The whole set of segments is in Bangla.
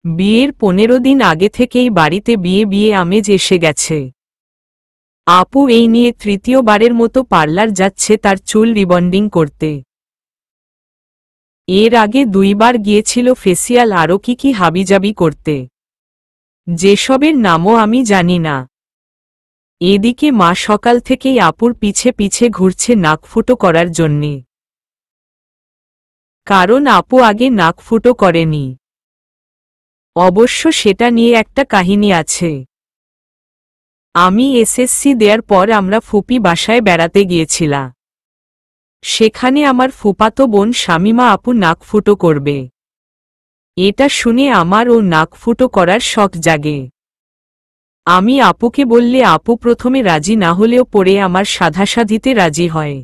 বিয়ের 15 দিন আগে থেকেই বাড়িতে বিয়ে বিয়ে আমেজ এসে গেছে। আপু এই নিয়ে তৃতীয়বারের মতো পার্লার যাচ্ছে তার চুল রিবন্ডিং করতে। এর আগে 2 বার গিয়েছিল ফেসিয়াল আরও কি হাবিজাবি করতে, যেসবের নামও আমি জানি না। এদিকে মা সকাল থেকেই আপুর পিছে পিছে ঘুরছে নাকফুটো করার জন্যে, কারণ আপু আগে নাকফুটো করেনি। অবশ্য সেটা নিয়ে একটা কাহিনী আছে। আমি এসএসসি দেওয়ার পর আমরা ফুপি বাসায় বেড়াতে গিয়েছিলাম। সেখানে আমার ফুপাতো বোন শামিমা আপু নাকফুটো করবে। এটা শুনে আমার ও নাকফুটো করার শখ জাগে। আমি আপুকে বললে আপু প্রথমে রাজি না হলেও পরে আমার সাধাসাধিতে রাজি হয়।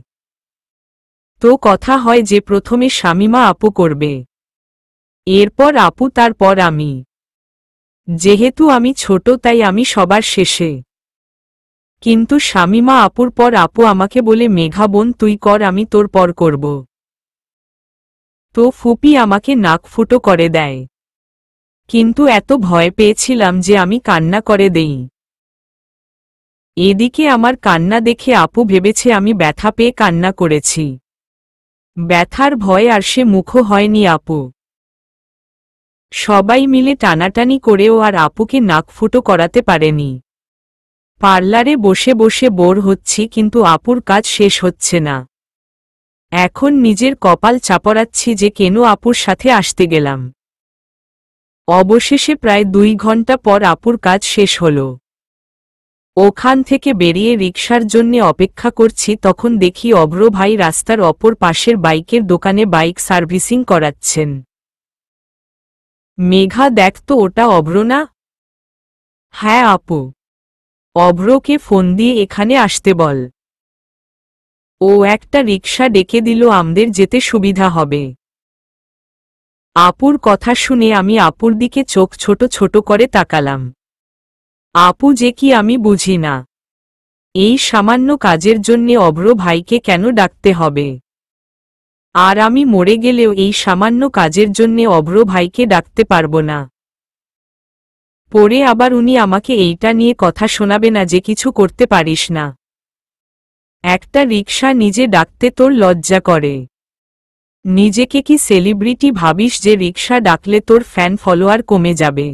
তো কথা হয় যে প্রথমে শামিমা আপু করবে, এরপর আপু, তারপর আমি। যেহেতু আমি ছোট তাই আমি সবার শেষে। কিন্তু শামিমা আপুর পর আপু আমাকে বলে, মেঘা বোন তুই কর, আমি তোর পর করব। তো ফুপি আমাকে নাকফুটো করে দেয়, কিন্তু এত ভয় পেয়েছিলাম যে আমি কান্না করে দেই। এদিকে আমার কান্না দেখে আপু ভেবেছে আমি ব্যথা পেয়ে কান্না করেছি। ব্যথার ভয় আর সে মুখও হয়নি আপু। সবাই মিলে টানাটানি করেও আর আপুকে নাকফুটো করাতে পারেনি। পার্লারে বসে বসে বোর হচ্ছি, কিন্তু আপুর কাজ শেষ হচ্ছে না। এখন নিজের কপাল চাপড়াচ্ছি যে কেন আপুর সাথে আসতে গেলাম। অবশেষে প্রায় 2 ঘন্টা পর আপুর কাজ শেষ হল। ওখান থেকে বেরিয়ে রিকশার জন্যে অপেক্ষা করছি, তখন দেখি অভ্র ভাই রাস্তার অপর পাশের বাইকের দোকানে বাইক সার্ভিসিং করাচ্ছেন। মেঘা দেখ তো, ওটা অভ্র না? হ্যাঁ আপু। অভ্রকে ফোন দিয়ে এখানে আসতে বল। ও একটা রিকশা ডেকে দিল, আমাদের যেতে সুবিধা হবে। আপুর কথা শুনে আমি আপুর দিকে চোখ ছোট ছোট করে তাকালাম। আপু যে কি আমি বুঝি না। এই সামান্য কাজের জন্যে অভ্র ভাইকে কেন ডাকতে হবে? আর আমি মরে গেলেও এই সামান্য কাজের জন্যে অভ্র ভাইকে ডাকতে পারবো না। পরে আবার উনি আমাকে এইটা নিয়ে কথা শোনাবে না যে কিছু করতে পারিস না। একটা রিকশা নিজে ডাকতে তোর লজ্জা করে? নিজেকে কি সেলিব্রিটি ভাবিস যে রিকশা ডাকলে তোর ফ্যান ফলোয়ার কমে যাবে?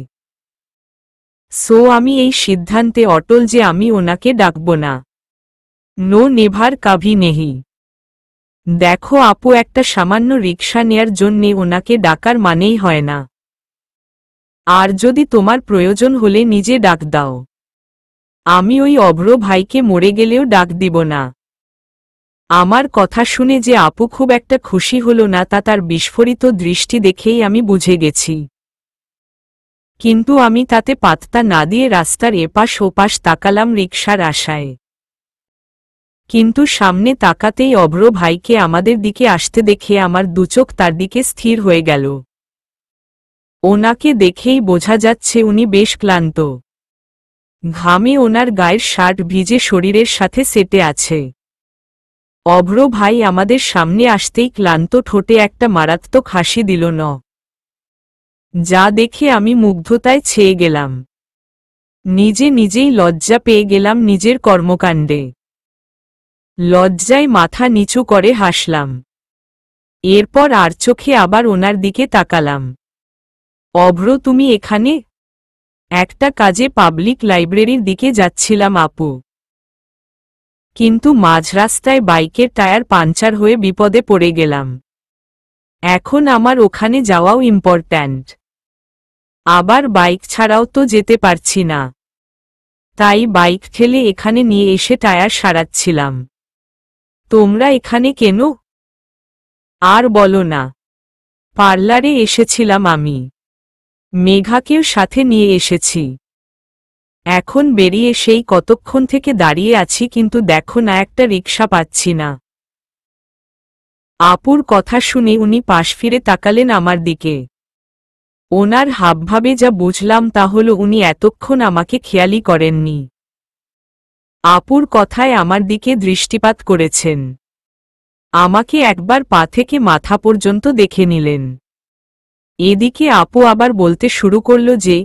সো আমি এই সিদ্ধান্তে অটল যে আমি ওনাকে ডাকব না। নো নেভার কাভি নেহি। দেখো আপু, একটা সামান্য রিকশা নেয়ার জন্যে ওনাকে ডাকার মানেই হয় না। আর যদি তোমার প্রয়োজন হলে নিজে ডাক দাও। আমি ওই অভ্র ভাইকে মরে গেলেও ডাক দিব না। আমার কথা শুনে যে আপু খুব একটা খুশি হলো না, তা তার বিস্ফোরিত দৃষ্টি দেখেই আমি বুঝে গেছি। কিন্তু আমি তাতে পাত্তা না দিয়ে রাস্তার এপাশ ওপাশ তাকালাম রিকশার আশায়। কিন্তু সামনে তাকাতেই অভ্র ভাইকে আমাদের দিকে আসতে দেখে আমার দুচোখ তার দিকে স্থির হয়ে গেল। ওনাকে দেখেই বোঝা যাচ্ছে উনি বেশ ক্লান্ত। ঘামে ওনার গায়ের শার্ট ভিজে শরীরের সাথে সেটে আছে। অভ্র ভাই আমাদের সামনে আসতেই ক্লান্ত ঠোঁটে একটা মারাত্মক হাসি দিল ন, যা দেখে আমি মুগ্ধতায় ছেয়ে গেলাম। নিজেই লজ্জা পেয়ে গেলাম নিজের কর্মকাণ্ডে। লজ্জায় মাথা নিচু করে হাসলাম। এরপর আর চোখে আবার ওনার দিকে তাকালাম। অভ্র তুমি এখানে? একটা কাজে পাবলিক লাইব্রেরির দিকে যাচ্ছিলাম আপু, কিন্তু মাঝ রাস্তায় বাইকের টায়ার পাঞ্চার হয়ে বিপদে পড়ে গেলাম। এখন আমার ওখানে যাওয়াও ইম্পর্ট্যান্ট। আবার বাইক ছাড়াও তো যেতে পারছি না, তাই বাইক ঠেলে এখানে নিয়ে এসে টায়ার সারাচ্ছিলাম। তোমরা এখানে কেন? আর বলো না, পার্লারে এসেছিলাম আমি। মেঘাকেও সাথে নিয়ে এসেছি। এখন বেরিয়ে সেই কতক্ষণ থেকে দাঁড়িয়ে আছি, কিন্তু দেখো না একটা রিকশা পাচ্ছি না। আপুর কথা শুনে উনি পাশ ফিরে তাকালেন আমার দিকে। ওনার হাবভাবে যা বুঝলাম তা হলো উনি এতক্ষণ আমাকে খেয়ালই করেননি। আপুর কথায় আমার দিকে দৃষ্টিপাত করেছেন। আমাকে একবার পা থেকে মাথা পর্যন্ত দেখে নিলেন। এদিকে আপু আবার বলতে শুরু করল যে,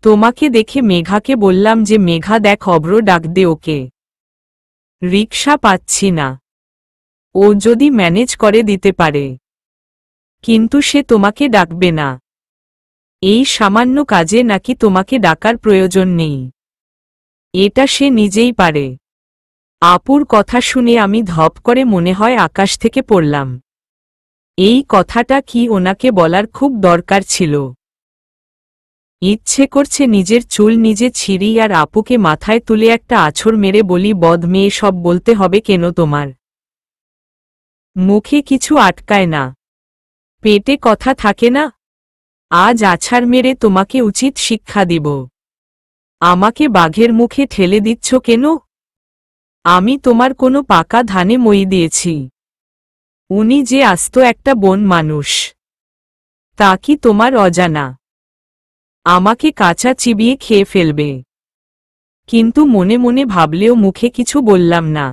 তোমাকে দেখে মেঘাকে বললাম যে মেঘা দেখ অভ্র ডাক দে ওকে। রিকশা পাচ্ছি না। ও যদি ম্যানেজ করে দিতে পারে। কিন্তু সে তোমাকে ডাকবে না। এই সামান্য কাজে নাকি তোমাকে ডাকার প্রয়োজন নেই। এটা সে নিজেই পারে। আপুর কথা শুনে আমি ধপ করে মনে হয় আকাশ থেকে পড়লাম। এই কথাটা কি ওনাকে বলার খুব দরকার ছিল? ইচ্ছে করছে নিজের চুল নিজে ছিঁড়ি আর আপুকে মাথায় তুলে একটা আছর মেরে বলি, বদ মেয়ে, সব বলতে হবে কেন তোমার? মুখে কিছু আটকায় না, পেটে কথা থাকে না? আজ আছাড় মেরে তোমাকে উচিত শিক্ষা দিব। আমাকে বাঘের মুখে ঠেলে দিচ্ছ কেন? আমি তোমার কোনো পাকা ধানে মই দিয়েছি? উনি যে আস্ত একটা বন মানুষ, তা কি তোমার অজানা? আমাকে কাঁচা চিবিয়ে খেয়ে ফেলবে। কিন্তু মনে মনে ভাবলেও মুখে কিছু বললাম না।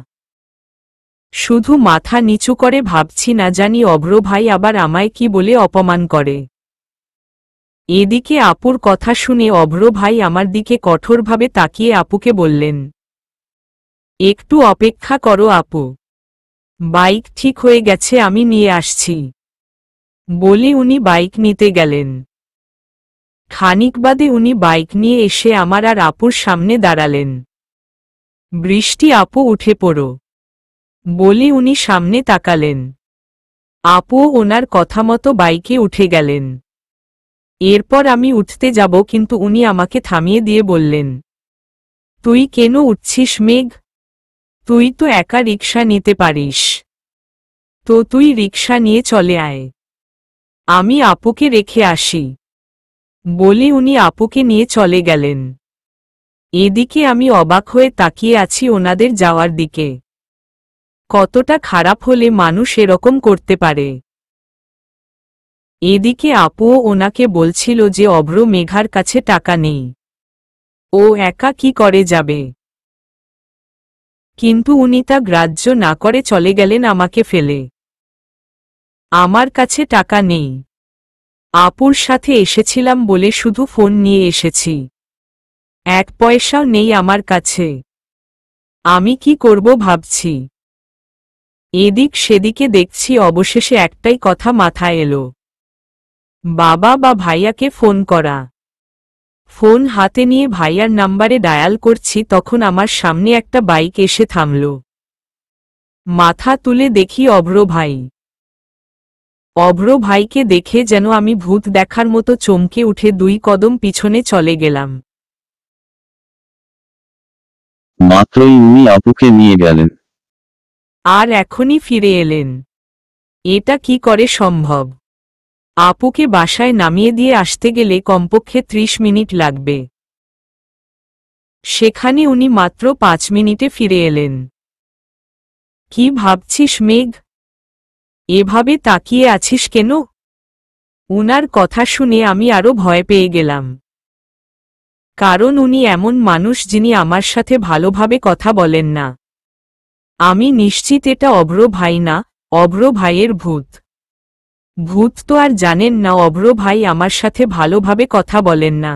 শুধু মাথা নিচু করে ভাবছি, না জানি অভ্র ভাই আবার আমায় কি বলে অপমান করে। এদিকে আপুর কথা শুনে অভ্র ভাই আমার দিকে কঠোরভাবে তাকিয়ে আপুকে বললেন, একটু অপেক্ষা করো আপু, বাইক ঠিক হয়ে গেছে, আমি নিয়ে আসছি। বলে উনি বাইক নিতে গেলেন। খানিক বাদে উনি বাইক নিয়ে এসে আমার আর আপুর সামনে দাঁড়ালেন। বৃষ্টি, আপু উঠে পড়ো, বলে উনি সামনে তাকালেন। আপুও ওনার কথা মতো বাইকে উঠে গেলেন। এরপর আমি উঠতে যাব, কিন্তু উনি আমাকে থামিয়ে দিয়ে বললেন, তুই কেন উঠছিস মেঘ? তুই তো একা রিকশা নিতে পারিস, তো তুই রিকশা নিয়ে চলে আয়, আমি আপুকে রেখে আসি। বলে উনি আপুকে নিয়ে চলে গেলেন। এদিকে আমি অবাক হয়ে তাকিয়ে আছি ওনাদের যাওয়ার দিকে। কতটা খারাপ হলে মানুষ এরকম করতে পারে? এদিকে আপুও ওনাকে বলছিল যে অভ্র মেঘার কাছে টাকা নেই, ও একা কি করে যাবে। কিন্তু উনি তা গ্রাহ্য না করে চলে গেলেন আমাকে ফেলে। আমার কাছে টাকা নেই, আপুর সাথে এসেছিলাম বলে শুধু ফোন নিয়ে এসেছি, 1 পয়সাও নেই আমার কাছে। আমি কি করব ভাবছি। এদিক সেদিকে দেখছি, অবশেষে একটাই কথা মাথায় এলো, বাবা বা ভাইয়াকে ফোন করা। ফোন হাতে নিয়ে ভাইয়ার নাম্বারে ডায়াল করছি, তখন আমার সামনে একটা বাইক এসে থামল। মাথা তুলে দেখি অভ্র ভাই। অভ্র ভাইকে দেখে যেন আমি ভূত দেখার মতো চমকে উঠে 2 কদম পিছনে চলে গেলাম। মাত্রই উনি আপুকে নিয়ে গেলেন। আর এখনই ফিরে এলেন। এটা কি করে সম্ভব? আপুকে বাসায় নামিয়ে দিয়ে আসতে গেলে কমপক্ষে 30 মিনিট লাগবে, সেখানে উনি মাত্র 5 মিনিটে ফিরে এলেন। কি ভাবছিস মেঘ? এভাবে তাকিয়ে আছিস কেন? উনার কথা শুনে আমি আরো ভয় পেয়ে গেলাম। কারণ উনি এমন মানুষ যিনি আমার সাথে ভালোভাবে কথা বলেন না। আমি নিশ্চিত এটা অভ্র ভাই না, অভ্র ভাইয়ের ভূত। ভূত তো আর জানেন না অভ্র ভাই আমার সাথে ভালোভাবে কথা বলেন না।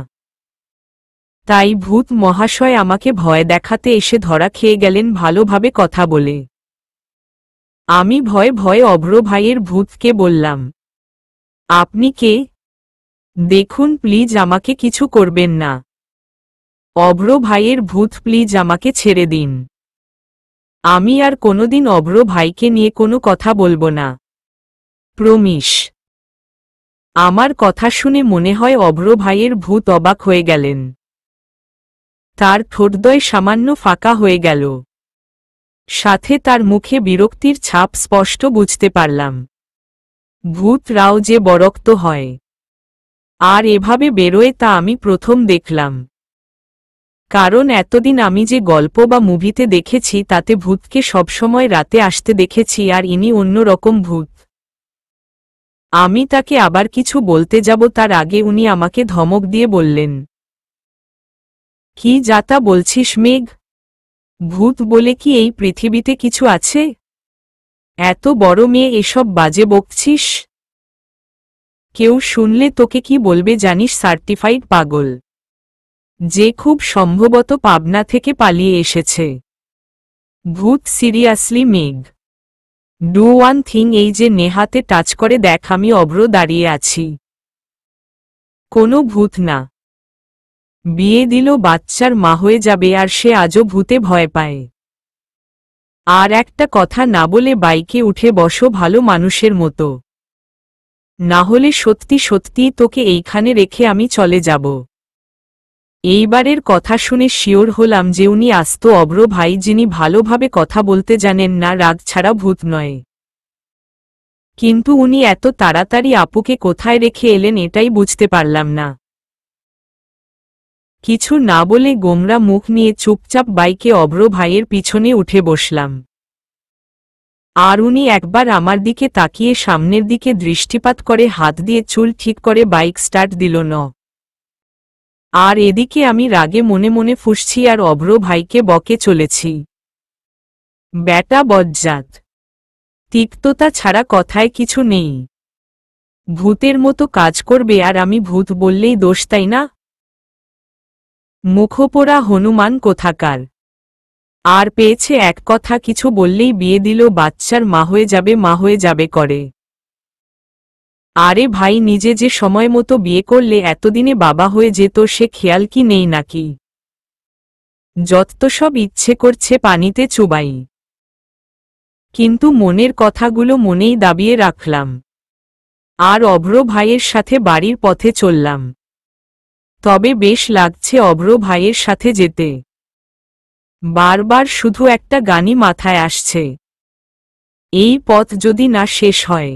তাই ভূত মহাশয় আমাকে ভয় দেখাতে এসে ধরা খেয়ে গেলেন ভালোভাবে কথা বলে। আমি ভয়ে ভয়ে অভ্র ভাইয়ের ভূতকে বললাম, আপনি কে? দেখুন প্লিজ, আমাকে কিছু করবেন না। অভ্র ভাইয়ের ভূত, প্লিজ আমাকে ছেড়ে দিন। আমি আর কোনোদিন অভ্র ভাইকে নিয়ে কোনো কথা বলবো না, প্রমিস। আমার কথা শুনে মনে হয় অভ্র ভাইয়ের ভূত অবাক হয়ে গেলেন। তার ঠোঁটদ্বয় সামান্য ফাঁকা হয়ে গেল, সাথে তার মুখে বিরক্তির ছাপ স্পষ্ট বুঝতে পারলাম। ভূতরাও যে বরক্ত হয়, আর এভাবে বেরোয় তা আমি প্রথম দেখলাম। কারণ এতদিন আমি যে গল্প বা মুভিতে দেখেছি তাতে ভূতকে সবসময় রাতে আসতে দেখেছি, আর ইনি অন্যরকম ভূত। আমি তাকে আবার কিছু বলতে যাব তার আগে উনি আমাকে ধমক দিয়ে বললেন, কি যাতা বলছিস মেঘ? ভূত বলে কি এই পৃথিবীতে কিছু আছে? এত বড় মেয়ে এসব বাজে বকছিস? কেউ শুনলে তোকে কি বলবে জানিস? সার্টিফাইড পাগল, যে খুব সম্ভবত পাবনা থেকে পালিয়ে এসেছে। ভূত? সিরিয়াসলি মেঘ, ডু ওয়ান থিং। এই যে নেহাতে টাচ করে দেখ, আমি অভ্র দাঁড়িয়ে আছি। কোনো ভূত না, বিয়ে দিল, বাচ্চার মা হয়ে যাবে, আর সে আজও ভূতে ভয় পায়। আর একটা কথা না বলে বাইকে উঠে বসো ভালো মানুষের মতো, না হলে সত্যি সত্যিই তোকে এইখানে রেখে আমি চলে যাব। এইবারের কথা শুনে শিওর হলাম যে উনি আস্ত অভ্র ভাই, যিনি ভালোভাবে কথা বলতে জানেন না, রাগ ছাড়া ভূত নয়। কিন্তু উনি এত তাড়াতাড়ি আপুকে কোথায় রেখে এলেন এটাই বুঝতে পারলাম না। কিছু না বলে গোমরা মুখ নিয়ে চুপচাপ বাইকে অভ্র ভাইয়ের পিছনে উঠে বসলাম। আর উনি একবার আমার দিকে তাকিয়ে সামনের দিকে দৃষ্টিপাত করে হাত দিয়ে চুল ঠিক করে বাইক স্টার্ট দিল না। আর এদিকে আমি রাগে মনে মনে ফুঁসছি আর অভ্র ভাইকে বকে চলেছি, ব্যাটা বজ্জাত, তিক্ততা ছাড়া কথায় কিছু নেই। ভূতের মতো কাজ করবে আর আমি ভূত বললেই দোষ, তাই না? মুখোপোড়া হনুমান কোথাকার। আর পেয়েছে এক কথা, কিছু বললেই বিয়ে দিল, বাচ্চার মা হয়ে যাবে করে। আরে ভাই, নিজে যে সময় মতো বিয়ে করলে এতদিনে বাবা হয়ে যেত, সে খেয়াল কি নেই নাকি? যত সব ইচ্ছে করছে পানিতে চুবাই। কিন্তু মনের কথাগুলো মনেই দাবিয়ে রাখলাম। আর অভ্র ভাইয়ের সাথে বাড়ির পথে চললাম। তবে বেশ লাগছে অভ্র ভাইয়ের সাথে যেতে। বারবার শুধু একটা গানই মাথায় আসছে, এই পথ যদি না শেষ হয়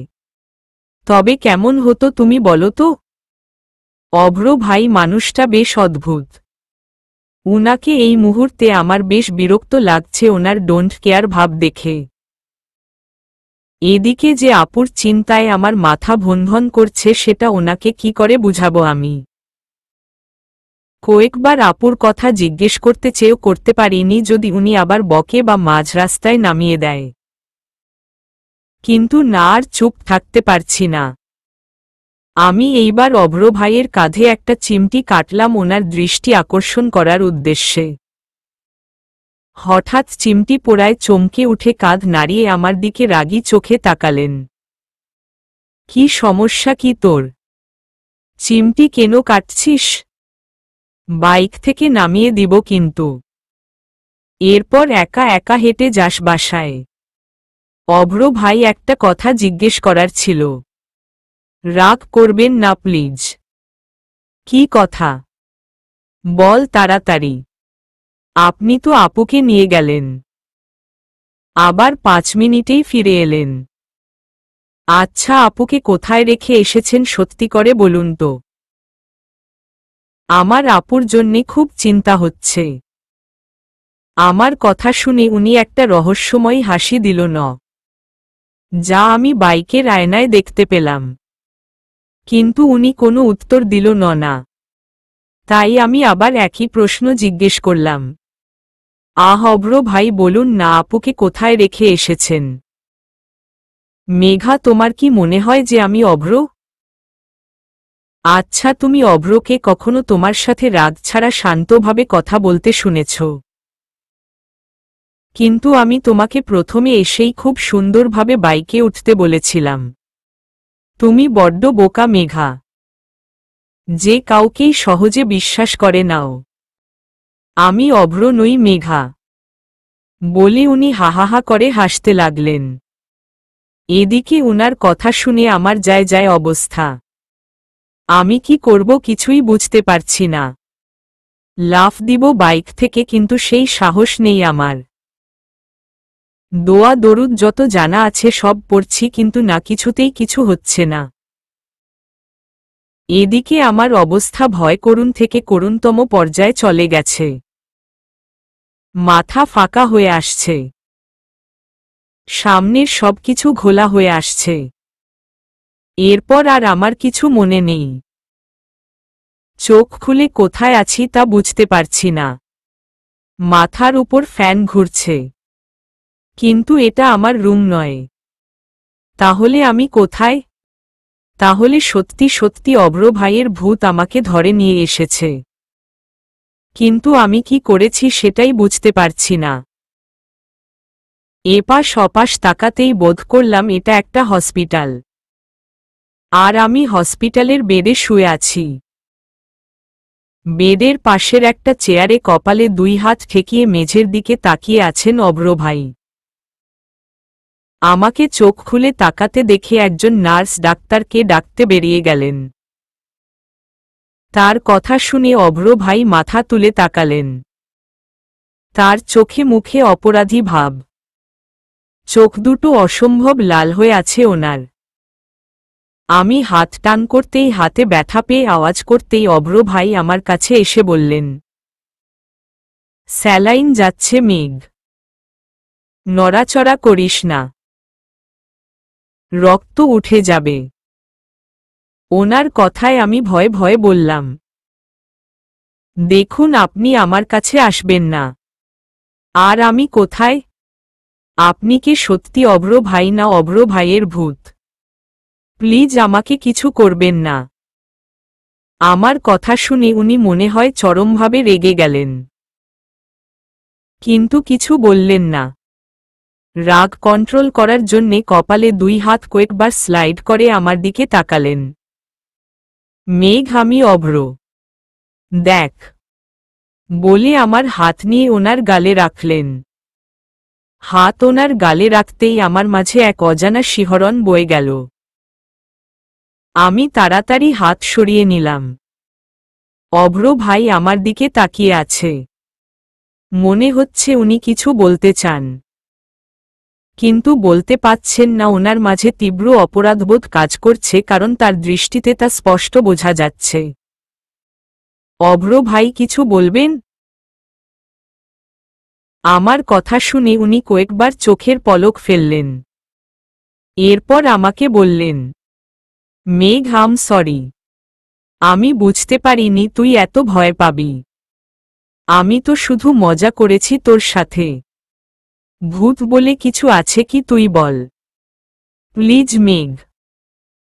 তবে কেমন হতো তুমি বলো তো? অভ্র ভাই মানুষটা বেশ অদ্ভুত। উনাকে এই মুহূর্তে আমার বেশ বিরক্ত লাগছে, ওনার ডোন্ট কেয়ার ভাব দেখে। এদিকে যে আপুর চিন্তায় আমার মাথা ভনভন করছে, সেটা ওনাকে কি করে বুঝাবো আমি? কয়েকবার আপুর কথা জিজ্ঞেস করতে চেয়েও করতে পারিনি, যদি উনি আবার বকে বা মাঝ রাস্তায় নামিয়ে দেয়। কিন্তু না, আর চুপ থাকতে পারছি না। আমি এইবার অভ্র ভাইয়ের কাঁধে একটা চিমটি কাটলাম ওনার দৃষ্টি আকর্ষণ করার উদ্দেশ্যে। হঠাৎ চিমটি পোড়ায় চমকে উঠে কাঁধ নাড়িয়ে আমার দিকে রাগী চোখে তাকালেন। কি সমস্যা কি তোর? চিমটি কেন কাটছিস? বাইক থেকে নামিয়ে দিব কিন্তু। এরপর একা একা হেঁটে যাস বাসায়। অভ্র ভাই, একটা কথা জিজ্ঞেস করার ছিল। রাগ করবেন না প্লিজ। কি কথা? বল তাড়াতাড়ি। আপনি তো আপুকে নিয়ে গেলেন, আবার 5 মিনিটেই ফিরে এলেন। আচ্ছা, আপুকে কোথায় রেখে এসেছেন সত্যি করে বলুন তো। আমার আপুর জন্যে খুব চিন্তা হচ্ছে। আমার কথা শুনে উনি একটা রহস্যময়ী হাসি দিল না, যা আমি বাইকের আয়নায় দেখতে পেলাম। কিন্তু উনি কোনো উত্তর দিল না। তাই আমি আবার একই প্রশ্ন জিজ্ঞেস করলাম। অভ্র ভাই বলুন না, আপুকে কোথায় রেখে এসেছেন? মেঘা, তোমার কি মনে হয় যে আমি অভ্র? আচ্ছা, তুমি অভ্রকে কখনো তোমার সাথে রাগ ছাড়া শান্তভাবে কথা বলতে শুনেছ? কিন্তু আমি তোমাকে প্রথমে এসেই খুব সুন্দরভাবে বাইকে উঠতে বলেছিলাম। তুমি বড্ড বোকা মেঘা, যে কাউকেই সহজে বিশ্বাস করে নাও। আমি অভ্র নই মেঘা, বলে উনি হাহাহা করে হাসতে লাগলেন। এদিকে উনার কথা শুনে আমার যায় যায় অবস্থা। আমি কি করব কিছুই বুঝতে পারছি না। লাফ দিব বাইক থেকে, কিন্তু সেই সাহস নেই আমার। দোয়া দরুদ যত জানা আছে সব পড়ছি, কিন্তু না, কিছুতেই কিছু হচ্ছে না। এদিকে আমার অবস্থা ভয় করুণ থেকে করুণতম পর্যায়ে চলে গেছে। মাথা ফাঁকা হয়ে আসছে, সামনের সবকিছু ঘোলা হয়ে আসছে। এরপর আর আমার কিছু মনে নেই। চোখ খুলে কোথায় আছি তা বুঝতে পারছি না। মাথার উপর ফ্যান ঘুরছে, কিন্তু এটা আমার রুম নয়। তাহলে আমি কোথায়? তাহলে সত্যি সত্যি অভ্র ভাইয়ের ভূত আমাকে ধরে নিয়ে এসেছে। কিন্তু আমি কি করেছি সেটাই বুঝতে পারছি না। এপাশ ওপাশ তাকাতেই বোধ করলাম এটা একটা হসপিটাল, আর আমি হসপিটালের বেডে শুয়ে আছি। বেডের পাশের একটা চেয়ারে কপালে 2 হাত ঠেকিয়ে মেঝের দিকে তাকিয়ে আছেন অভ্র ভাই। আমাকে চোখ খুলে তাকাতে দেখে একজন নার্স ডাক্তারকে ডাকতে বেরিয়ে গেলেন। তার কথা শুনে অভ্র ভাই মাথা তুলে তাকালেন। তার চোখে মুখে অপরাধী ভাব, চোখ দুটো অসম্ভব লাল হয়ে আছে ওনার। আমি হাত টান করতেই হাতে ব্যথা পেয়ে আওয়াজ করতেই অভ্র ভাই আমার কাছে এসে বললেন, স্যালাইন যাচ্ছে মেঘ, নড়াচড়া করিস না, রক্ত উঠে যাবে। ওনার কথায় আমি ভয়ে ভয়ে বললাম, দেখুন আপনি আমার কাছে আসবেন না। আর আমি কোথায়? আপনি কি সত্যি অভ্র ভাই না অভ্র ভাইয়ের ভূত? প্লিজ আমাকে কিছু করবেন না। আমার কথা শুনে উনি মনে হয় চরমভাবে রেগে গেলেন, কিন্তু কিছু বললেন না। রাগ কন্ট্রোল করার জন্যে কপালে 2 হাত কয়েকবার স্লাইড করে আমার দিকে তাকালেন। মেঘ আমি অভ্র, দেখ, বলে আমার হাত নিয়ে ওনার গালে রাখলেন। হাত ওনার গালে রাখতেই আমার মাঝে এক অজানা শিহরণ বয়ে গেল। আমি তাড়াতাড়ি হাত সরিয়ে নিলাম। অভ্র ভাই আমার দিকে তাকিয়ে আছে। মনে হচ্ছে উনি কিছু বলতে চান, কিন্তু বলতে পাচ্ছেন না। ওনার মাঝে তীব্র অপরাধবোধ কাজ করছে, কারণ তার দৃষ্টিতে তা স্পষ্ট বোঝা যাচ্ছে। অভ্র ভাই কিছু বলবেন? আমার কথা শুনে উনি কয়েকবার চোখের পলক ফেললেন। এরপর আমাকে বললেন, মেঘ আম সরি, আমি বুঝতে পারিনি তুই এত ভয় পাবি। আমি তো শুধু মজা করেছি তোর সাথে। ভূত বলে কিছু আছে কি তুই বল প্লিজ মেঘ।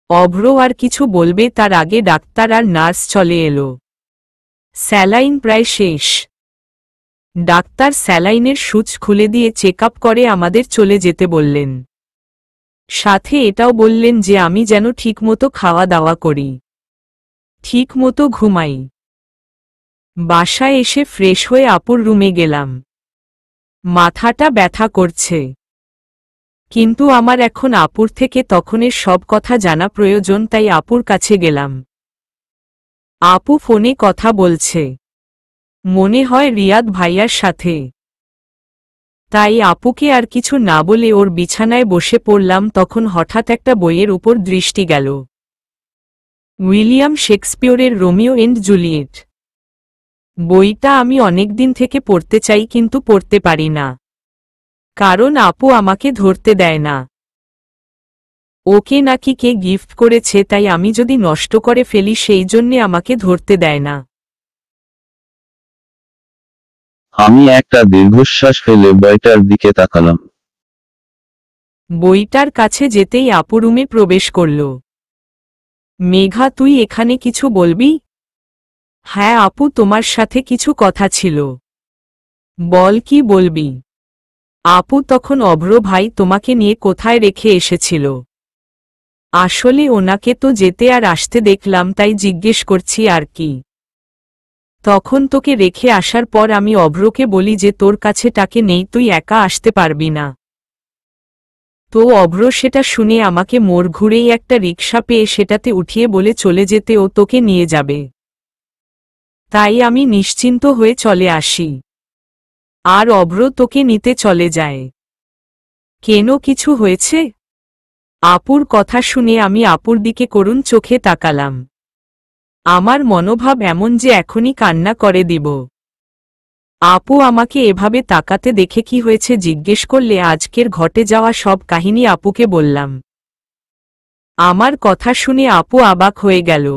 অভ্র আর কিছু বলবে তার আগে ডাক্তার আর নার্স চলে এলো। স্যালাইন প্রায় শেষ। ডাক্তার স্যালাইনের সূচ খুলে দিয়ে চেক আপ করে আমাদের চলে যেতে বললেন। সাথে এটাও বললেন যে আমি যেন ঠিকমতো খাওয়া দাওয়া করি, ঠিকমতো ঘুমাই। বাসায় এসে ফ্রেশ হয়ে আপুর রুমে গেলাম। মাথাটা ব্যথা করছে, কিন্তু আমার এখন আপুর থেকে তখনের সব কথা জানা প্রয়োজন, তাই আপুর কাছে গেলাম। আপু ফোনে কথা বলছে, মনে হয় রিয়াদ ভাইয়ার সাথে। তাই আপুকে আর কিছু না বলে ওর বিছানায় বসে পড়লাম। তখন হঠাৎ একটা বইয়ের উপর দৃষ্টি গেল। উইলিয়াম শেক্সপিয়রের রোমিও এন্ড জুলিয়েট। বইটা আমি অনেকদিন থেকে পড়তে চাই, কিন্তু পড়তে পারি না, কারণ আপু আমাকে ধরতে দেয় না। ওকে নাকি কে গিফট করেছে, তাই আমি যদি নষ্ট করে ফেলি সেই জন্যে আমাকে ধরতে দেয় না। আমি একটা দীর্ঘশ্বাস ফেলে বইটার দিকে তাকালাম। বইটার কাছে যেতেই আপু রুমে প্রবেশ করল। মেঘা তুই এখানে কিছু বলবি? হ্যাঁ আপু, তোমার সাথে কিছু কথা ছিল। বল কি বলবি? আপু তখন অভ্র ভাই তোমাকে নিয়ে কোথায় রেখে এসেছিল? আসলে ওনাকে তো যেতে আর আসতে দেখলাম, তাই জিজ্ঞেস করছি আর কি। তখন তোকে রেখে আসার পর আমি অভ্রকে বলি যে তোর কাছে টাকা নেই, তুই একা আসতে পারবি না। তো অভ্র সেটা শুনে আমাকে মোড় ঘুরেই একটা রিকশা পেয়ে সেটাতে উঠিয়ে বলে চলে যেতে ও তোকে নিয়ে যাবে। তাই আমি নিশ্চিন্ত হয়ে চলে আসি, আর অভ্র তোকে নিতে চলে যায়। কেন, কিছু হয়েছে? আপুর কথা শুনে আমি আপুর দিকে করুণ চোখে তাকালাম। আমার মনোভাব এমন যে এখনই কান্না করে দিব। আপু আমাকে এভাবে তাকাতে দেখে কি হয়েছে জিজ্ঞেস করলে আজকের ঘটে যাওয়া সব কাহিনী আপুকে বললাম। আমার কথা শুনে আপু অবাক হয়ে গেল।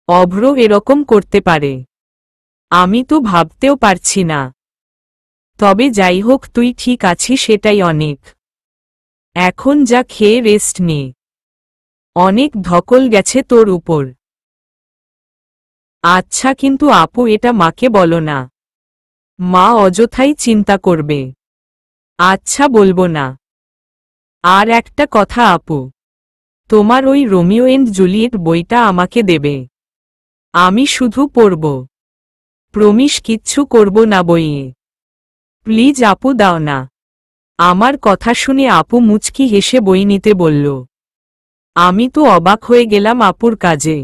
অভ্র এরকম করতে পারে? আমি তো ভাবতেও পারছি না। তবে যাই হোক, তুই ঠিক আছিস সেটাই অনেক। এখন যা, খেয়ে রেস্ট নে। অনেক ধকল গেছে তোর উপর। আচ্ছা কিন্তু আপু এটা মাকে বলো না, মা অযথাই চিন্তা করবে। আচ্ছা বলবো না। আর একটা কথা আপু, তোমার ওই রোমিও এন্ড জুলিয়েট বইটা আমাকে দেবে, আমি শুধু পড়ব, প্রমিস কিচ্ছু করব না বইয়ে। প্লিজ আপু দাও না। আমার কথা শুনে আপু মুচকি হেসে বই নিতে বলল। আমি তো অবাক হয়ে গেলাম আপুর কাজে।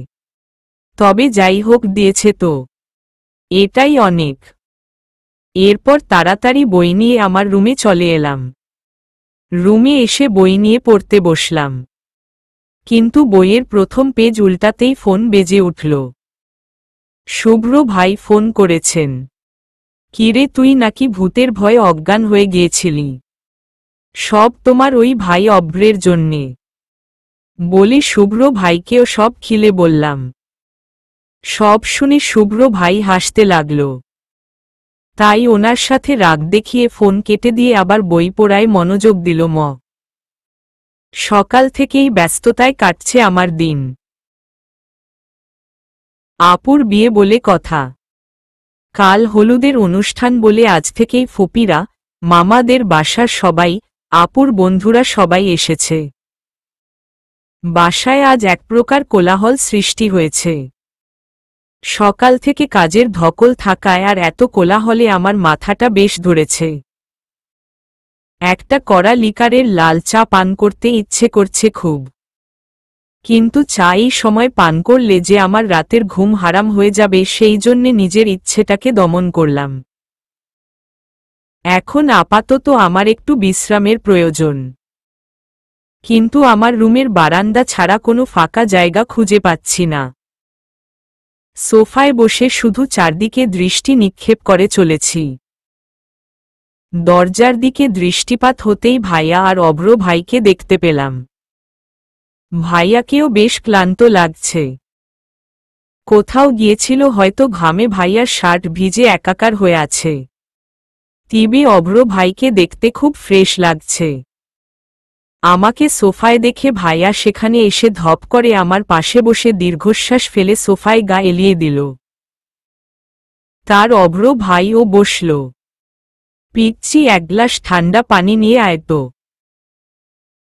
তবে যাই হোক দিয়েছে তো, এটাই অনেক। এরপর তাড়াতাড়ি বই নিয়ে আমার রুমে চলে এলাম। রুমে এসে বই নিয়ে পড়তে বসলাম, কিন্তু বইয়ের প্রথম পেজ উল্টাতেই ফোন বেজে উঠল। শুভ্র ভাই ফোন করেছেন। কিরে তুই নাকি ভূতের ভয়ে অজ্ঞান হয়ে গিয়েছিলি? সব তোমার ওই ভাই অভ্রের জন্যে, বলে শুভ্র ভাইকেও সব খিলে বললাম। সব শুনে শুভ্র ভাই হাসতে লাগল। তাই ওনার সাথে রাগ দেখিয়ে ফোন কেটে দিয়ে আবার বই পড়ায় মনোযোগ দিল। সকাল থেকেই ব্যস্ততায় কাটছে আমার দিন। আপুর বিয়ে বলে কথা, কাল হলুদের অনুষ্ঠান বলে আজ থেকেই ফুপিরা, মামাদের বাসার সবাই, আপুর বন্ধুরা সবাই এসেছে। বাসায় আজ এক প্রকার কোলাহল সৃষ্টি হয়েছে। সকাল থেকে কাজের ধকল থাকায় আর এত কোলাহলে আমার মাথাটা বেশ ধরেছে। একটা কড়া লিকারের লাল চা পান করতে ইচ্ছে করছে খুব, কিন্তু চা এই সময় পান করলে যে আমার রাতের ঘুম হারাম হয়ে যাবে সেই জন্যে নিজের ইচ্ছেটাকে দমন করলাম। এখন আপাতত আমার একটু বিশ্রামের প্রয়োজন, কিন্তু আমার রুমের বারান্দা ছাড়া কোনো ফাঁকা জায়গা খুঁজে পাচ্ছি না। সোফায় বসে শুধু চারদিকে দৃষ্টি নিক্ষেপ করে চলেছি। দরজার দিকে দৃষ্টিপাত হতেই ভাইয়া আর অভ্র ভাইকে দেখতে পেলাম। ভাইয়াকেও বেশ ক্লান্ত লাগছে। কোথাও গিয়েছিল হয়তো, ঘামে ভাইয়ার শার্ট ভিজে একাকার হয়ে আছে। তিবে অভ্র ভাইকে দেখতে খুব ফ্রেশ লাগছে। আমাকে সোফায় দেখে ভাইয়া সেখানে এসে ধপ করে আমার পাশে বসে দীর্ঘশ্বাস ফেলে সোফায় গা এলিয়ে দিল। তার অভ্র ভাইও বসল। পিচ্চি এক গ্লাস ঠান্ডা পানি নিয়ে আয় তো।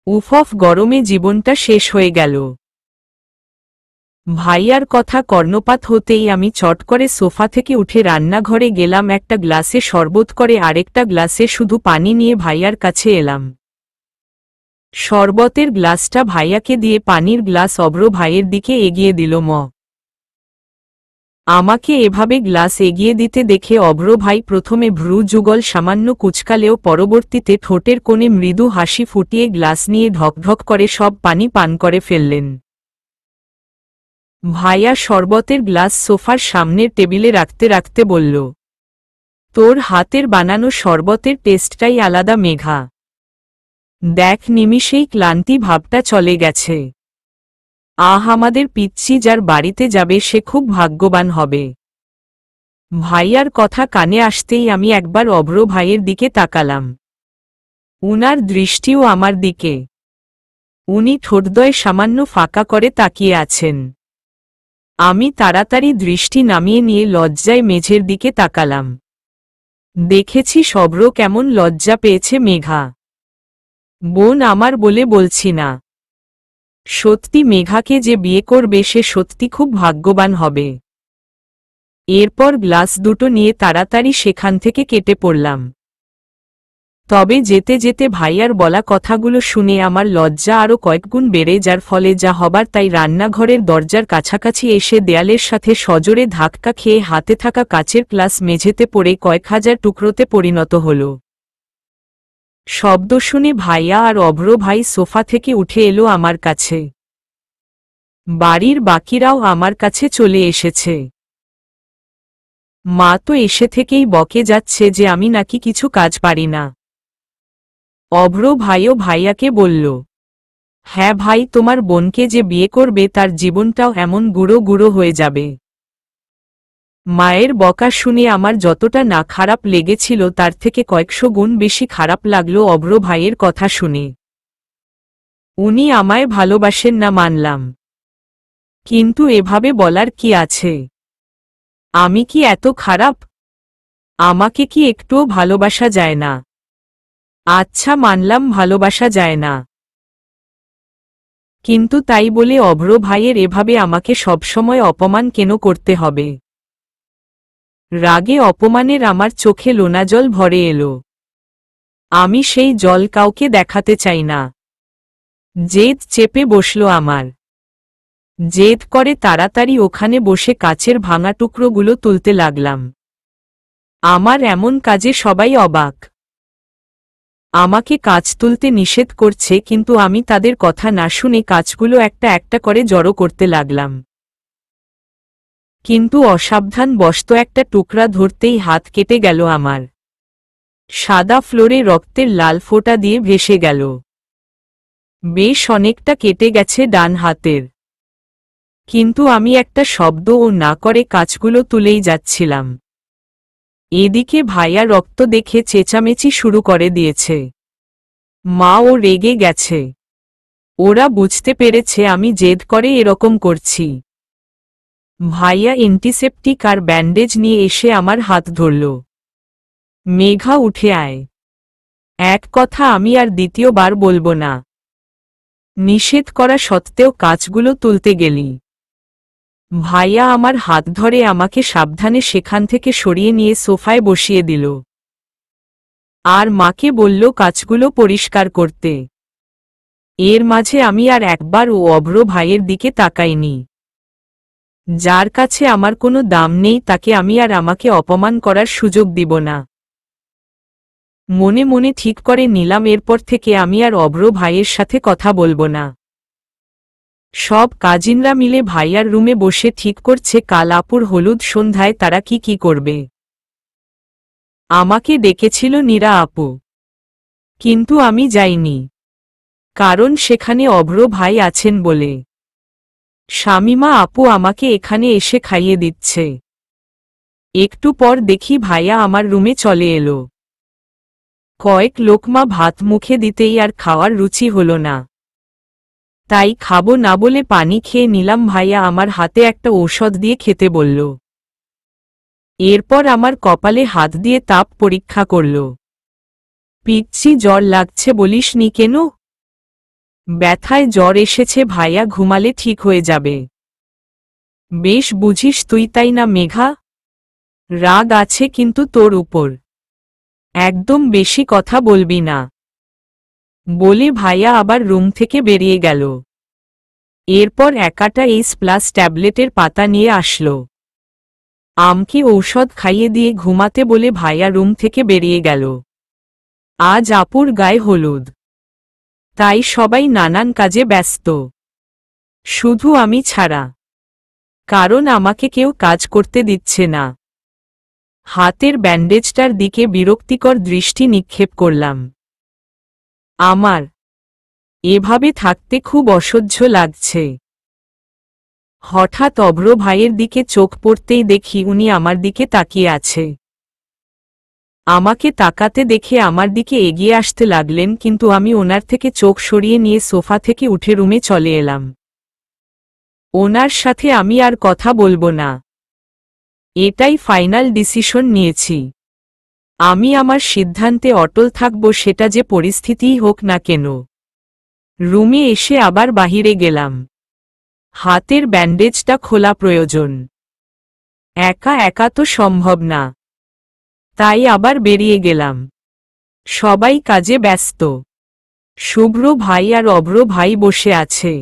উফফ, গরমে জীবনটা শেষ হয়ে গেল। ভাইয়ার কথা কর্ণপাত হতেই আমি চট করে সোফা থেকে উঠে রান্নাঘরে গেলাম। একটা গ্লাসে শরবত করে আরেকটা গ্লাসে শুধু পানি নিয়ে ভাইয়ার কাছে এলাম। শরবতের গ্লাসটা ভাইয়াকে দিয়ে পানির গ্লাস অভ্র ভাইয়ের দিকে এগিয়ে দিল। আমাকে এভাবে গ্লাস এগিয়ে দিতে দেখে অভ্র ভাই প্রথমে ভ্রু যুগল সামান্য কুচকালেও পরবর্তীতে ঠোঁটের কোণে মৃদু হাসি ফুটিয়ে গ্লাস নিয়ে ঢকঢক করে সব পানি পান করে ফেললেন। ভাইয়া শরবতের গ্লাস সোফার সামনের টেবিলে রাখতে রাখতে বলল, তোর হাতের বানানো শরবতের টেস্টটাই আলাদা মেঘা। দেখ নিমিষেই ক্লান্তি ভাবটা চলে গেছে। আমাদের পিচ্চি যার বাড়িতে যাবে সে খুব ভাগ্যবান হবে। ভাইয়ার কথা কানে আসতেই আমি একবার অভ্র ভাইয়ের দিকে তাকালাম। উনার দৃষ্টিও আমার দিকে। উনি ঠোঁটদ্বয় সামান্য ফাঁকা করে তাকিয়ে আছেন। আমি তাড়াতাড়ি দৃষ্টি নামিয়ে নিয়ে লজ্জায় মেঝের দিকে তাকালাম। দেখেছি সব্র কেমন লজ্জা পেয়েছে মেঘা। বোন আমার বলে বলছি না, সত্যি মেঘাকে যে বিয়ে করবে সে সত্যি খুব ভাগ্যবান হবে। এরপর গ্লাস দুটো নিয়ে তাড়াতাড়ি সেখান থেকে কেটে পড়লাম। তবে যেতে যেতে ভাইয়ার বলা কথাগুলো শুনে আমার লজ্জা আরও কয়েকগুণ বেড়ে যার ফলে যা হবার তাই রান্নাঘরের দরজার কাছাকাছি এসে দেয়ালের সাথে সজোরে ধাক্কা খেয়ে হাতে থাকা কাচের গ্লাস মেঝেতে পড়ে কয়েক হাজার টুকরোতে পরিণত হল। শব্দ শুনে ভাইয়া আর অভ্র ভাই সোফা থেকে উঠে এলো আমার কাছে। বাড়ির বাকিরাও আমার কাছে চলে এসেছে। মা তো এসে থেকেই বকে যাচ্ছে যে আমি নাকি কিছু কাজ পারি না। অভ্র ভাইও ভাইয়াকে বলল, হ্যাঁ ভাই, তোমার বোনকে যে বিয়ে করবে তার জীবনটাও এমন গুঁড়ো গুঁড়ো হয়ে যাবে। মায়ের বকা শুনে আমার যতটা না খারাপ লেগেছিল তার থেকে কয়েকশো গুণ বেশি খারাপ লাগলো অভ্র ভাইয়ের কথা শুনে। উনি আমায় ভালোবাসেন না মানলাম, কিন্তু এভাবে বলার কি আছে? আমি কি এত খারাপ? আমাকে কি একটুও ভালোবাসা যায় না? আচ্ছা মানলাম ভালোবাসা যায় না, কিন্তু তাই বলে অভ্র ভাইয়ের এভাবে আমাকে সবসময় অপমান কেন করতে হবে? রাগে অপমানের আমার চোখে লোনাজল ভরে এলো। আমি সেই জল কাউকে দেখাতে চাই না। জেদ চেপে বসল আমার। জেদ করে তাড়াতাড়ি ওখানে বসে কাচের ভাঙা টুকরোগুলো তুলতে লাগলাম। আমার এমন কাজে সবাই অবাক। আমাকে কাজ তুলতে নিষেধ করছে, কিন্তু আমি তাদের কথা না শুনে কাজগুলো একটা একটা করে জড়ো করতে লাগলাম। কিন্তু অসাবধানবশত একটা টুকরা ধরতেই হাত কেটে গেল আমার। সাদা ফ্লোরে রক্তের লাল ফোঁটা দিয়ে ভেসে গেল। বেশ অনেকটা কেটে গেছে ডান হাতের। কিন্তু আমি একটা শব্দও না করে কাজগুলো তুলেই যাচ্ছিলাম। এদিকে ভাইয়া রক্ত দেখে চেঁচামেচি শুরু করে দিয়েছে। মাও রেগে গেছে। ওরা বুঝতে পেরেছে আমি জেদ করে এরকম করছি। ভাইয়া অ্যান্টিসেপটিক আর ব্যান্ডেজ নিয়ে এসে আমার হাত ধরল। মেঘা উঠে আয়। এক কথা আমি আর দ্বিতীয়বার বলবো না। নিষেধ করা সত্ত্বেও কাজগুলো তুলতে গেলি। ভাইয়া আমার হাত ধরে আমাকে সাবধানে সেখান থেকে সরিয়ে নিয়ে সোফায় বসিয়ে দিল। আর মাকে বলল কাজগুলো পরিষ্কার করতে। এর মাঝে আমি আর একবার ও অভ্র ভাইয়ের দিকে তাকাইনি। যার কাছে আমার কোনো দাম নেই তাকে আমি আর আমাকে অপমান করার সুযোগ দিব না। মনে মনে ঠিক করে নিলাম এরপর থেকে আমি আর অভ্র ভাইয়ের সাথে কথা বলবো না। সব কাজিনরা মিলে ভাইয়ার রুমে বসে ঠিক করছে কাল আপুর হলুদ সন্ধ্যায় তারা কি কি করবে। আমাকে ডেকেছিল নীরা আপু, কিন্তু আমি যাইনি, কারণ সেখানে অভ্র ভাই আছেন বলে। শামিমা আপু আমাকে এখানে এসে খাইয়ে দিচ্ছে। একটু পর দেখি ভাইয়া আমার রুমে চলে এলো। কয়েক লোকমা ভাত মুখে দিতেই আর খাওয়ার রুচি হলো না। তাই খাবো না বলে পানি খেয়ে নিলাম। ভাইয়া আমার হাতে একটা ঔষধ দিয়ে খেতে বলল। এরপর আমার কপালে হাত দিয়ে তাপ পরীক্ষা করল। পিচ্ছি জ্বর লাগছে বলিসনি কেন? ব্যথায় জ্বর এসেছে ভাইয়া, ঘুমালে ঠিক হয়ে যাবে। বেশ বুঝিস তুই, তাই না মেঘা? রাগ আছে কিন্তু তোর উপর। একদম বেশি কথা বলবি না, বলে ভাইয়া আবার রুম থেকে বেরিয়ে গেল। এরপর একাটা এইস প্লাস ট্যাবলেটের পাতা নিয়ে আসলো। আমকে ঔষধ খাইয়ে দিয়ে ঘুমাতে বলে ভাইয়া রুম থেকে বেরিয়ে গেল। আজ আপুর গায়ে হলুদ, তাই সবাই নানান কাজে ব্যস্ত, শুধু আমি ছাড়া, কারণ আমাকে কেউ কাজ করতে দিচ্ছে না। হাতের ব্যান্ডেজটার দিকে বিরক্তিকর দৃষ্টি নিক্ষেপ করলাম। আমার এভাবে থাকতে খুব অসহ্য লাগছে। হঠাৎ অভ্র ভাইয়ের দিকে চোখ পড়তেই দেখি উনি আমার দিকে তাকিয়ে আছে। আমাকে তাকাতে দেখে আমার দিকে এগিয়ে আসতে লাগলেন, কিন্তু আমি ওনার থেকে চোখ সরিয়ে নিয়ে সোফা থেকে উঠে রুমে চলে এলাম। ওনার সাথে আমি আর কথা বলবো না। এটাই ফাইনাল ডিসিশন নিয়েছি। আমি আমার সিদ্ধান্তে অটল থাকব, সেটা যে পরিস্থিতিই হোক না কেন। রুমে এসে আবার বাহিরে গেলাম। হাতের ব্যান্ডেজটা খোলা প্রয়োজন। একা একা তো সম্ভব না, তাই আবার বেরিয়ে গেলাম। সবাই কাজে ব্যস্ত। শুভ্র ভাই আর অভ্র ভাই বসে আছে।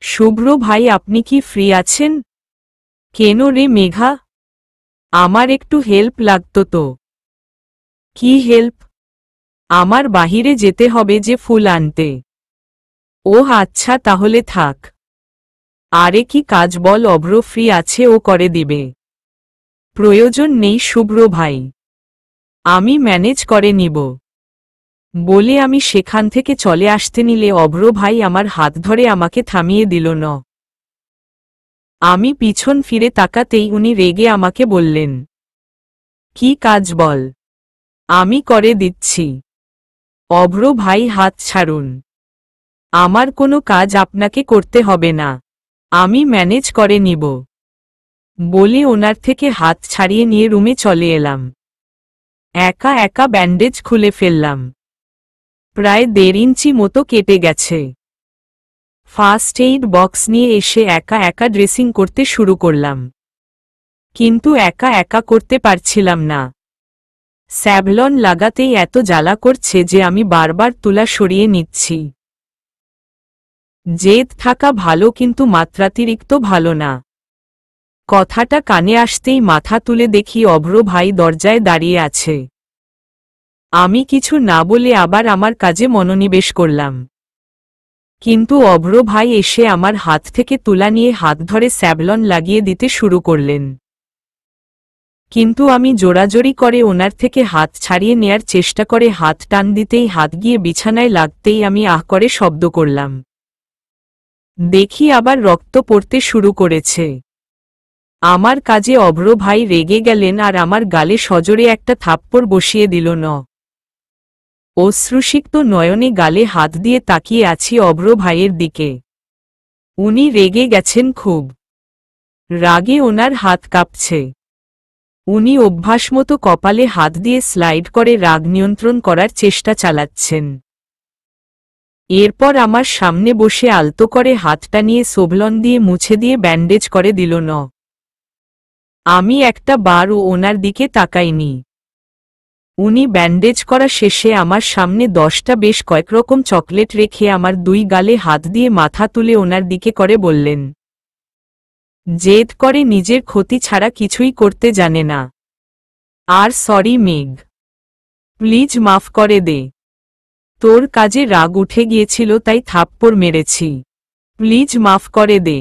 শুভ্র ভাই, আপনি কি ফ্রি আছেন? কেন রে মেঘা? আমার একটু হেল্প লাগতো তো। কি হেল্প? আমার বাহিরে যেতে হবে যে ফুল আনতে। ও আচ্ছা, তাহলে থাক। আরে কি কাজ বল? অভ্র ফ্রি আছে, ও করে দিবে। প্রয়োজন নেই শুভ্র ভাই, আমি ম্যানেজ করে নিব, বলে আমি সেখান থেকে চলে আসতে নিলে অভ্র ভাই আমার হাত ধরে আমাকে থামিয়ে দিল না। আমি পিছন ফিরে তাকাতেই উনি রেগে আমাকে বললেন, কি কাজ বল? আমি করে দিচ্ছি। অভ্র ভাই হাত ছাড়ুন। আমার কোনো কাজ আপনাকে করতে হবে না, আমি ম্যানেজ করে নিব, বলে ওনার থেকে হাত ছাড়িয়ে নিয়ে রুমে চলে এলাম। একা একা ব্যান্ডেজ খুলে ফেললাম। প্রায় 1.5 ইঞ্চি মতো কেটে গেছে। ফার্স্ট এইড বক্স নিয়ে এসে একা একা ড্রেসিং করতে শুরু করলাম, কিন্তু একা একা করতে পারছিলাম না। স্যাভলন লাগাতেই এত জ্বালা করছে যে আমি বারবার তুলা সরিয়ে নিচ্ছি। জেদ থাকা ভালো, কিন্তু মাত্রাতিরিক্ত ভালো না। কথাটা কানে আসতেই মাথা তুলে দেখি অভ্র ভাই দরজায় দাঁড়িয়ে আছে। আমি কিছু না বলে আবার আমার কাজে মনোনিবেশ করলাম, কিন্তু অভ্র ভাই এসে আমার হাত থেকে তুলা নিয়ে হাত ধরে স্যাভলন লাগিয়ে দিতে শুরু করলেন। কিন্তু আমি জোরাজোরি করে ওনার থেকে হাত ছাড়িয়ে নেয়ার চেষ্টা করে হাত টান দিতেই হাত গিয়ে বিছানায় লাগতেই আমি আহ করে শব্দ করলাম। দেখি আবার রক্ত পড়তে শুরু করেছে। আমার কাজে অভ্র ভাই রেগে গেলেন আর আমার গালে সজোরে একটা থাপ্পড় বসিয়ে দিল। অশ্রুসিক্ত নয়নে গালে হাত দিয়ে তাকিয়ে আছি অভ্র ভাইয়ের দিকে। উনি রেগে গেছেন খুব। রাগে ওনার হাত কাঁপছে। উনি অভ্যাসমতো কপালে হাত দিয়ে স্লাইড করে রাগ নিয়ন্ত্রণ করার চেষ্টা চালাচ্ছেন। এরপর আমার সামনে বসে আলতো করে হাতটা নিয়ে সোভলন দিয়ে মুছে দিয়ে ব্যান্ডেজ করে দিল। আমি একটা বারও ওনার দিকে তাকাইনি। উনি ব্যান্ডেজ করা শেষে আমার সামনে 10টা বেশ কয়েক রকম চকলেট রেখে আমার 2 গালে হাত দিয়ে মাথা তুলে ওনার দিকে করে বললেন, জেদ করে নিজের ক্ষতি ছাড়া কিছুই করতে জানে না। আর সরি মেঘ, প্লিজ মাফ করে দে। তোর কাজে রাগ উঠে গিয়েছিল তাই থাপ্পড় মেরেছি, প্লিজ মাফ করে দে।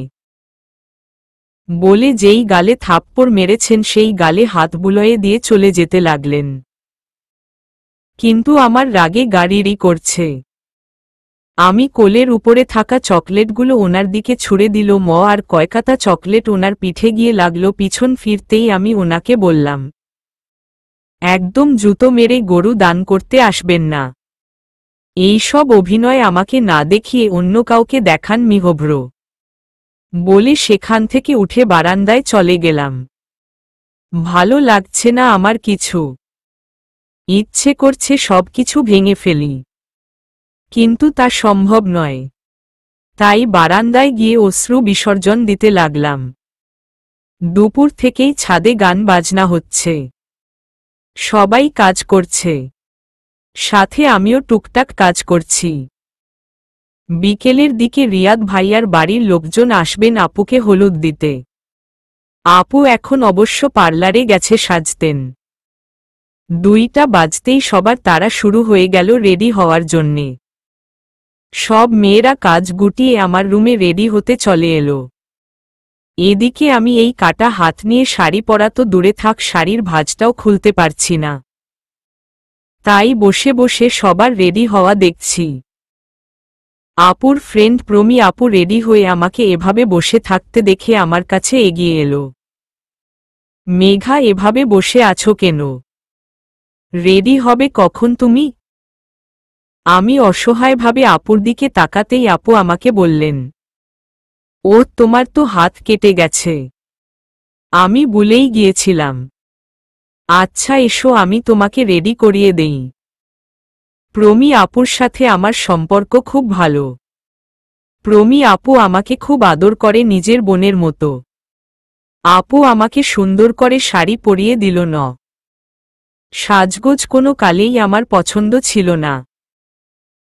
বলে যেই গালে থাপ্পড় মেরেছেন সেই গালে হাত বুলোয়ে দিয়ে চলে যেতে লাগলেন। কিন্তু আমার রাগে গাড়িরই করছে। আমি কোলের উপরে থাকা চকলেটগুলো ওনার দিকে ছুঁড়ে দিল আর কয়কাতা চকলেট ওনার পিঠে গিয়ে লাগলো। পিছন ফিরতেই আমি ওনাকে বললাম, একদম জুতো মেরে গরু দান করতে আসবেন না। এই সব অভিনয় আমাকে না দেখিয়ে অন্য কাউকে দেখান মিহভ্র। বলে সেখান থেকে উঠে বারান্দায় চলে গেলাম। ভালো লাগছে না আমার কিছু। ইচ্ছে করছে সবকিছু ভেঙে ফেলি, কিন্তু তা সম্ভব নয়। তাই বারান্দায় গিয়ে অশ্রু বিসর্জন দিতে লাগলাম। দুপুর থেকেই ছাদে গান বাজনা হচ্ছে, সবাই কাজ করছে, সাথে আমিও টুকটাক কাজ করছি। বিকেলের দিকে রিয়াদ ভাইয়ার বাড়ির লোকজন আসবেন আপুকে হলুদ দিতে। আপু এখন অবশ্য পার্লারে গেছে সাজতেন। 2টা বাজতেই সবার তাড়া শুরু হয়ে গেল রেডি হওয়ার জন্যে। সব মেয়েরা কাজ গুটিয়ে আমার রুমে রেডি হতে চলে এলো। এদিকে আমি এই কাটা হাত নিয়ে শাড়ি পরা তো দূরে থাক, শাড়ির ভাঁজটাও খুলতে পারছি না। তাই বসে বসে সবার রেডি হওয়া দেখছি। আপুর ফ্রেন্ড প্রমি আপু রেডি হয়ে আমাকে এভাবে বসে থাকতে দেখে আমার কাছে এগিয়ে এলো। মেঘা, এভাবে বসে আছো কেন? রেডি হবে কখন তুমি? আমি অসহায়ভাবে আপুর দিকে তাকাতেই আপু আমাকে বললেন, ও তোমার তো হাত কেটে গেছে। আমি ভুলেই গিয়েছিলাম। আচ্ছা এসো, আমি তোমাকে রেডি করিয়ে দেই। প্রমি আপুর সাথে আমার সম্পর্ক খুব ভালো। প্রমি আপু আমাকে খুব আদর করে নিজের বোনের মতো। আপু আমাকে সুন্দর করে শাড়ি পরিয়ে দিল। সাজগোজ কোনো কালেই আমার পছন্দ ছিল না।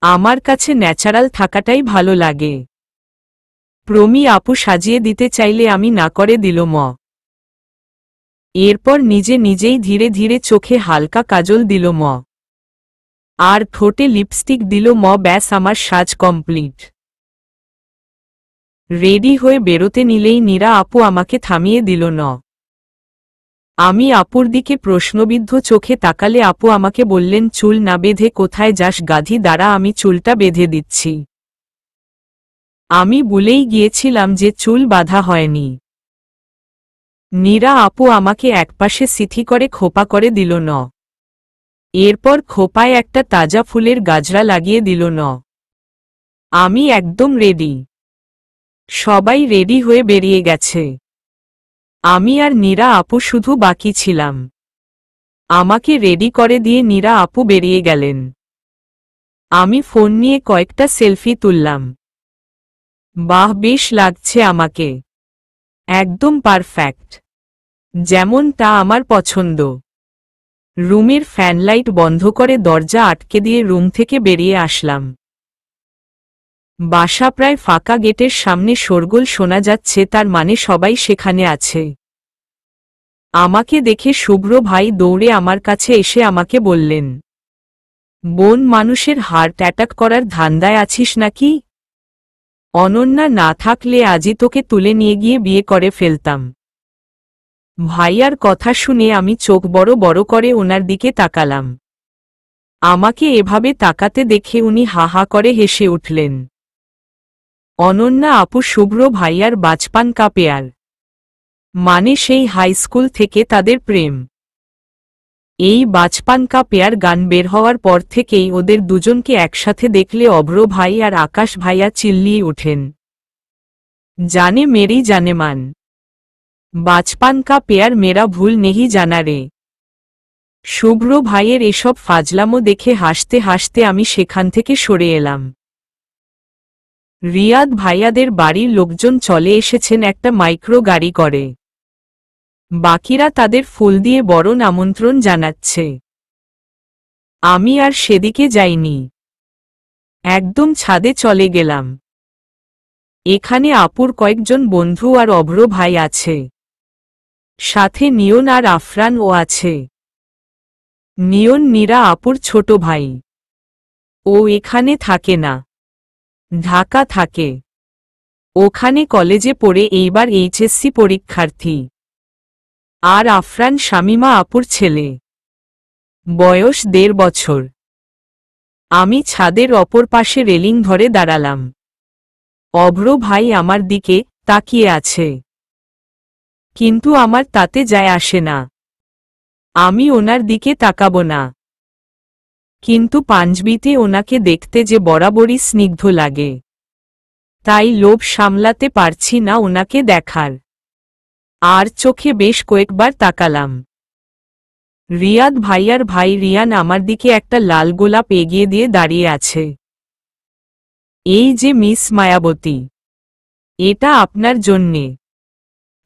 আমার কাছে ন্যাচারাল থাকাটাই ভালো লাগে। প্রমি আপু সাজিয়ে দিতে চাইলে আমি না করে দিল। এরপর নিজে নিজেই ধীরে ধীরে চোখে হালকা কাজল দিল আর ঠোঁটে লিপস্টিক দিল। ব্যাস, আমার সাজ কমপ্লিট। রেডি হয়ে বেরোতে নিলেই নীরা আপু আমাকে থামিয়ে দিল। আমি আপুর দিকে প্রশ্নবিদ্ধ চোখে তাকালে আপু আমাকে বললেন, চুল না বেঁধে কোথায় যাস গাধি? দাঁড়া, আমি চুলটা বেঁধে দিচ্ছি। আমি ভুলেই গিয়েছিলাম যে চুল বাঁধা হয়নি। নীরা আপু আমাকে একপাশে সিথি করে খোপা করে দিল। এরপর খোপায় একটা তাজা ফুলের গাজরা লাগিয়ে দিল। আমি একদম রেডি। সবাই রেডি হয়ে বেরিয়ে গেছে। আমি আর নীরা আপু শুধু বাকি ছিলাম। আমাকে রেডি করে দিয়ে নীরা আপু বেরিয়ে গেলেন। আমি ফোন নিয়ে কয়েকটা সেলফি তুললাম। বাহ, বেশ লাগছে আমাকে। একদম পারফেক্ট, যেমনটা আমার পছন্দ। রুমের ফ্যান লাইট বন্ধ করে দরজা আটকে দিয়ে রুম থেকে বেরিয়ে আসলাম। বাসা প্রায় ফাঁকা, গেটের সামনে শোরগোল শোনা যাচ্ছে, তার মানে সবাই সেখানে আছে। আমাকে দেখে শুভ্র ভাই দৌড়ে আমার কাছে এসে আমাকে বললেন, বোন, মানুষের হার্ট অ্যাটাক করার ধান্দায় আছিস নাকি? অনন্যা না থাকলে আজই তোকে তুলে নিয়ে গিয়ে বিয়ে করে ফেলতাম। ভাইয়ার কথা শুনে আমি চোখ বড় বড় করে ওনার দিকে তাকালাম। আমাকে এভাবে তাকাতে দেখে উনি হা হা করে হেসে উঠলেন। অনন্যা আপু শুভ্র ভাইয়ার বাচপান কা পেয়ার, মানে সেই হাই স্কুল থেকে তাদের প্রেম। এই বাচপান কা পেয়ার গান বের হওয়ার পর থেকেই ওদের দুজনকে একসাথে দেখলে অভ্র ভাই আর আকাশ ভাইয়া চিল্লিয়ে ওঠেন, জানে মেরি জানেমান, বাচপান কা পেয়ার মেরা ভুল নেহি জানা রে। শুভ্র ভাইয়ের এসব ফাজলামো দেখে হাসতে হাসতে আমি সেখান থেকে সরে এলাম। রিয়াদ ভাইয়াদের বাড়ির লোকজন চলে এসেছেন একটা মাইক্রো গাড়ি করে। বাকিরা তাদের ফুল দিয়ে বরণ আমন্ত্রণ জানাচ্ছে। আমি আর সেদিকে যাইনি, একদম ছাদে চলে গেলাম। এখানে আপুর কয়েকজন বন্ধু আর অভ্র ভাই আছে, সাথে নিয়ন আর আফরান ও আছে। নিয়ন নীরা আপুর ছোট ভাই। ও এখানে থাকে না, ঢাকা থাকে। ওখানে কলেজে পড়ে এইবার এইচএসসি পরীক্ষার্থী। আর আফরান শামিমা আপুর ছেলে, বয়স 1.5 বছর। আমি ছাদের অপর পাশে রেলিং ধরে দাঁড়ালাম। অভ্র ভাই আমার দিকে তাকিয়ে আছে, কিন্তু আমার তাতে যায় আসে না। আমি ওনার দিকে তাকাবো না, কিন্তু পাঞ্জবিতে ওনাকে দেখতে যে বরাবরই স্নিগ্ধ লাগে, তাই লোভ সামলাতে পারছি না ওনাকে দেখার। আর চোখে বেশ কয়েকবার তাকালাম। রিয়াদ ভাইয়ার ভাই রিয়ান আমার দিকে একটা লাল গোলাপ এগিয়ে দিয়ে দাঁড়িয়ে আছে। এই যে মিস মায়াবতী, এটা আপনার জন্যে।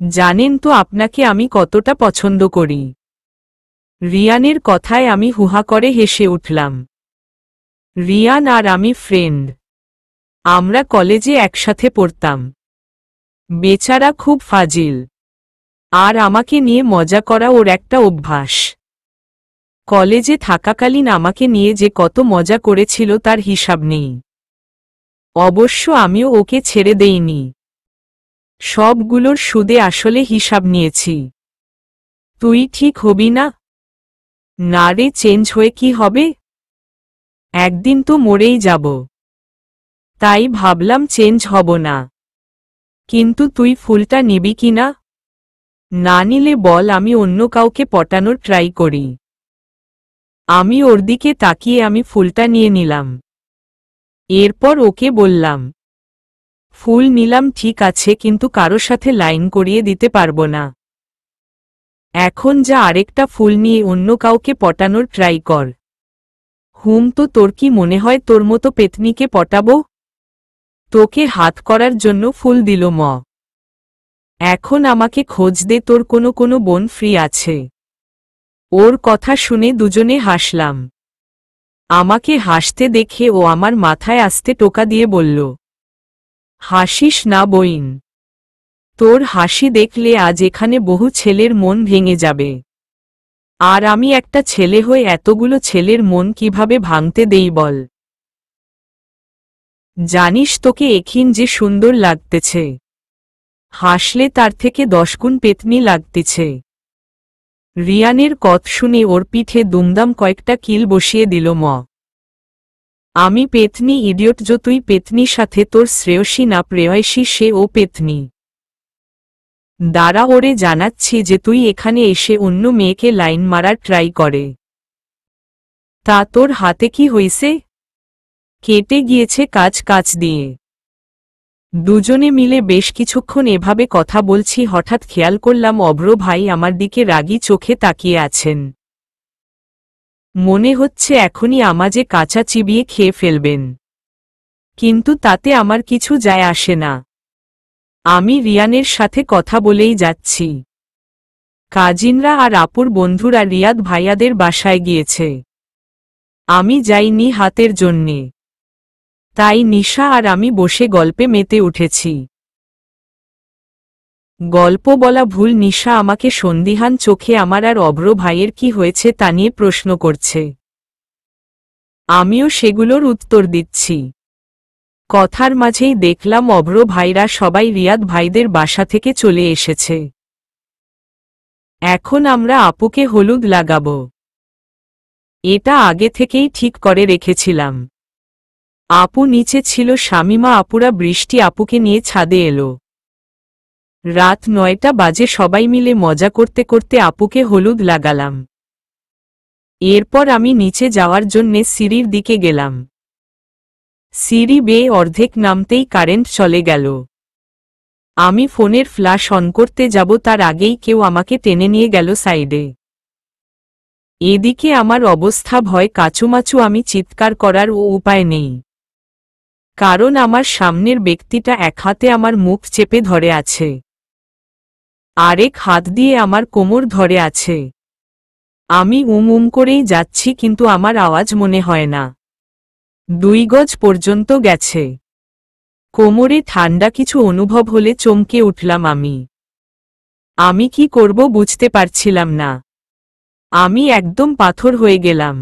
জানেন তো আপনাকে আমি কতটা পছন্দ করি। রিয়ানের কথায় আমি হুহা করে হেসে উঠলাম। রিয়ান আর আমি ফ্রেন্ড, আমরা কলেজে একসাথে পড়তাম। বেচারা খুব ফাজিল, আর আমাকে নিয়ে মজা করা ওর একটা অভ্যাস। কলেজে থাকাকালীন আমাকে নিয়ে যে কত মজা করেছিল তার হিসাব নেই। অবশ্য আমিও ওকে ছেড়ে দেইনি, সবগুলোর সুদে আসলে হিসাব নিয়েছি। তুই ঠিক হবি না? না রে, চেঞ্জ হয়ে কি হবে? একদিন তো মরেই যাব, তাই ভাবলাম চেঞ্জ হব না। কিন্তু তুই ফুলটা নিবি কিনা? না নিলে বল, আমি অন্য কাউকে পটানোর ট্রাই করি। আমি ওর দিকে তাকিয়ে আমি ফুলটা নিয়ে নিলাম। এরপর ওকে বললাম, ফুল নিলাম ঠিক আছে, কিন্তু কারো সাথে লাইন করিয়ে দিতে পারবো না। এখন যা আরেকটা ফুল নিয়ে অন্য কাউকে পটানোর ট্রাই কর। তো তোর কি মনে হয় তোর মতো পেতনিকে পটাবো? তোকে হাত করার জন্য ফুল দিল ম। এখন আমাকে খোঁজ দে, তোর কোনো বোন ফ্রি আছে। ওর কথা শুনে দুজনে হাসলাম। আমাকে হাসতে দেখে ও আমার মাথায় আস্তে টোকা দিয়ে বলল, হাসিস না বইন, তোর হাসি দেখলে আজ এখানে বহু ছেলের মন ভেঙে যাবে। আর আমি একটা ছেলে হয়ে এতগুলো ছেলের মন কিভাবে ভাঙতে দেই বল? জানিস তোকে এখিন যে সুন্দর লাগতেছে, হাসলে তার থেকে 10 গুণ পেতনি লাগতেছে। রিয়ানের কথা শুনে ওর পিঠে দুমদাম কয়েকটা কিল বসিয়ে দিল ম। আমি পেতনি ইডিয়ট, যে তুই পেতনির সাথে তোর শ্রেয়সী না প্রেয়সী, সে ও পেতনি। দাঁড়া, ওরে জানাচ্ছি যে তুই এখানে এসে অন্য মেয়েকে লাইন মারার ট্রাই করে। তা তোর হাতে কি হইছে? কেটে গিয়েছে কাজ কাজ দিয়ে। দুজনে মিলে বেশ কিছুক্ষণ এভাবে কথা বলছি, হঠাৎ খেয়াল করলাম অভ্র ভাই আমার দিকে রাগী চোখে তাকিয়ে আছেন। মনে হচ্ছে এখনই আমাজে কাঁচা চিবিয়ে খেয়ে ফেলবেন, কিন্তু তাতে আমার কিছু যায় আসে না। আমি রিয়ানের সাথে কথা বলেই যাচ্ছি। কাজিনরা আর আপুর বন্ধুরা রিয়াদ ভাইয়াদের বাসায় গিয়েছে, আমি যাইনি হাতের জন্যে। তাই নিশা আর আমি বসে গল্পে মেতে উঠেছি। গল্প বলা ভুল, নিশা আমাকে সন্দিহান চোখে আমার আর অভ্র ভাইয়ের কি হয়েছে তা নিয়ে প্রশ্ন করছে। আমিও সেগুলোর উত্তর দিচ্ছি। কথার মাঝেই দেখলাম অভ্র ভাইরা সবাই রিয়াদ ভাইদের বাসা থেকে চলে এসেছে। এখন আমরা আপুকে হলুদ লাগাবো। এটা আগে থেকেই ঠিক করে রেখেছিলাম। আপু নিচে ছিল, শামিমা আপুরা বৃষ্টি আপুকে নিয়ে ছাদে এলো। রাত 9টা বাজে, সবাই মিলে মজা করতে করতে আপুকে হলুদ লাগালাম। এরপর আমি নিচে যাওয়ার জন্যে সিঁড়ির দিকে গেলাম। সিঁড়ি বেয়ে অর্ধেক নামতেই কারেন্ট চলে গেল। আমি ফোনের ফ্ল্যাশ অন করতে যাব, তার আগেই কেউ আমাকে টেনে নিয়ে গেল সাইডে। এদিকে আমার অবস্থা ভয় কাচুমাচু, আমি চিৎকার করার উপায় নেই, কারণ আমার সামনের ব্যক্তিটা এক হাতে আমার মুখ চেপে ধরে আছে, আরেক হাত দিয়ে আমার কোমর ধরে আছে। আমি করেই যাচ্ছি, কিন্তু আমার আওয়াজ মনে হয় না। 2 গজ পর্যন্ত গেছে। কোমরে ঠান্ডা কিছু অনুভব হলে চমকে উঠলাম আমি কি করব বুঝতে পারছিলাম না। আমি একদম পাথর হয়ে গেলাম।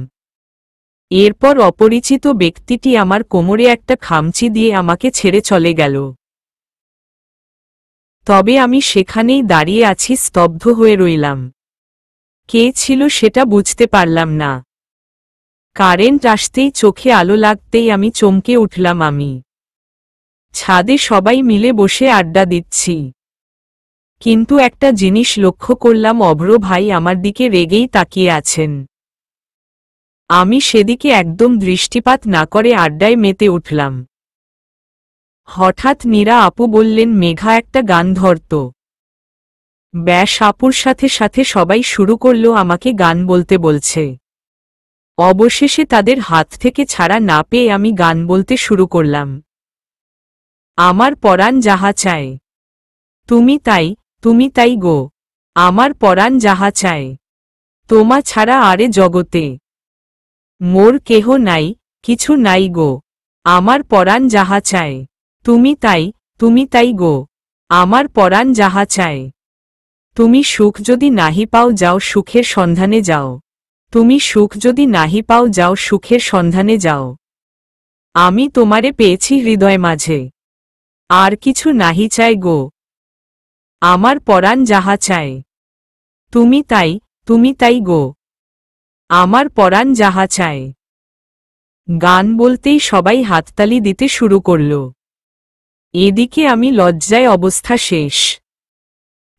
এরপর অপরিচিত ব্যক্তিটি আমার কোমরে একটা খামচি দিয়ে আমাকে ছেড়ে চলে গেল। তবে আমি সেখানেই দাঁড়িয়ে আছি, স্তব্ধ হয়ে রইলাম। কে ছিল সেটা বুঝতে পারলাম না। কারেন্ট আসতেই, চোখে আলো লাগতেই আমি চমকে উঠলাম। আমি ছাদে সবাই মিলে বসে আড্ডা দিচ্ছি, কিন্তু একটা জিনিস লক্ষ্য করলাম, অভ্র ভাই আমার দিকে রেগেই তাকিয়ে আছেন। আমি সেদিকে একদম দৃষ্টিপাত না করে আড্ডায় মেতে উঠলাম। হঠাৎ নীরা আপু বললেন, মেঘা একটা গান ধরত। ব্যাস, আপুর সাথে সাথে সবাই শুরু করল আমাকে গান বলতে বলছে। অবশেষে তাদের হাত থেকে ছাড়া না পেয়ে আমি গান বলতে শুরু করলাম। আমার পরাণ যাহা চায় তুমি তাই গো, আমার পরাণ যাহা চায় তোমা ছাড়া আরে জগতে মোর কেহ নাই, কিছু নাই গো, আমার পরাণ যাহা চায় তুমি তাই গো, আমার পরাণ যাহা চায়। তুমি সুখ যদি নাহি পাও যাও সুখের সন্ধানে যাও, তুমি সুখ যদি নাহি পাও যাও সুখের সন্ধানে যাও। আমি তোমারে পেয়েছি হৃদয় মাঝে, আর কিছু নাহি চাই গো, আমার পরাণ যাহা চায় তুমি তাই গো, আমার পরাণ যাহা চায়। গান বলতেই সবাই হাততালি দিতে শুরু করল। এদিকে আমি লজ্জায় অবস্থা শেষ,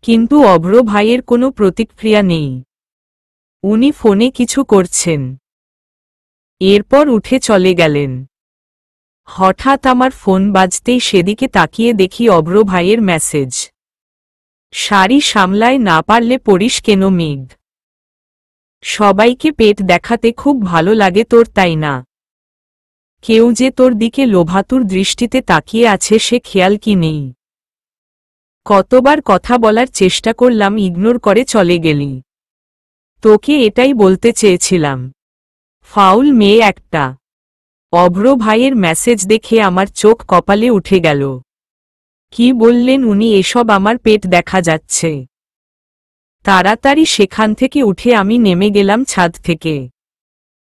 কিন্তু অভ্র ভাইয়ের কোনো প্রতিক্রিয়া নেই। উনি ফোনে কিছু করছেন, এরপর উঠে চলে গেলেন। হঠাৎ আমার ফোন বাজতেই সেদিকে তাকিয়ে দেখি অভ্র ভাইয়ের মেসেজ। শাড়ি সামলায় না পারলে পড়িস কেন মেঘ, সবাইকে পেট দেখাতে খুব ভালো লাগে তোর, তাই না? কেউ যে তোর দিকে লোভাতুর দৃষ্টিতে তাকিয়ে আছে সে খেয়াল কি নেই? কতবার কথা বলার চেষ্টা করলাম, ইগনোর করে চলে গেলি। তোকে এটাই বলতে চেয়েছিলাম, ফাউল মেয়ে একটা। অভ্র ভাইয়ের মেসেজ দেখে আমার চোখ কপালে উঠে গেল। কি বললেন উনি এসব? আমার পেট দেখা যাচ্ছে। তাড়াতাড়ি সেখান থেকে উঠে আমি নেমে গেলাম ছাদ থেকে।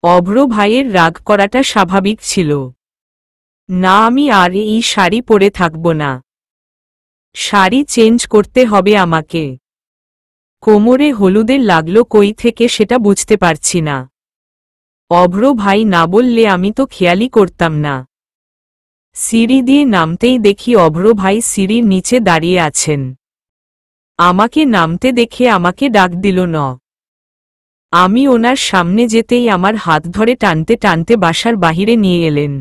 অভ্র ভাইয়ের রাগ করাটা স্বাভাবিক ছিল না, আমি আর এই শাড়ি পরে থাকব না, শাড়ি চেঞ্জ করতে হবে আমাকে। কোমরে হলুদের লাগলো কই থেকে সেটা বুঝতে পারছি না। অভ্র ভাই না বললে আমি তো খেয়ালই করতাম না। সিঁড়ি দিয়ে নামতেই দেখি অভ্র ভাই সিঁড়ির নিচে দাঁড়িয়ে আছেন। আমাকে নামতে দেখে আমাকে ডাক দিল না। আমি ওনার সামনে যেতেই আমার হাত ধরে টানতে টানতে বাসার বাহিরে নিয়ে এলেন।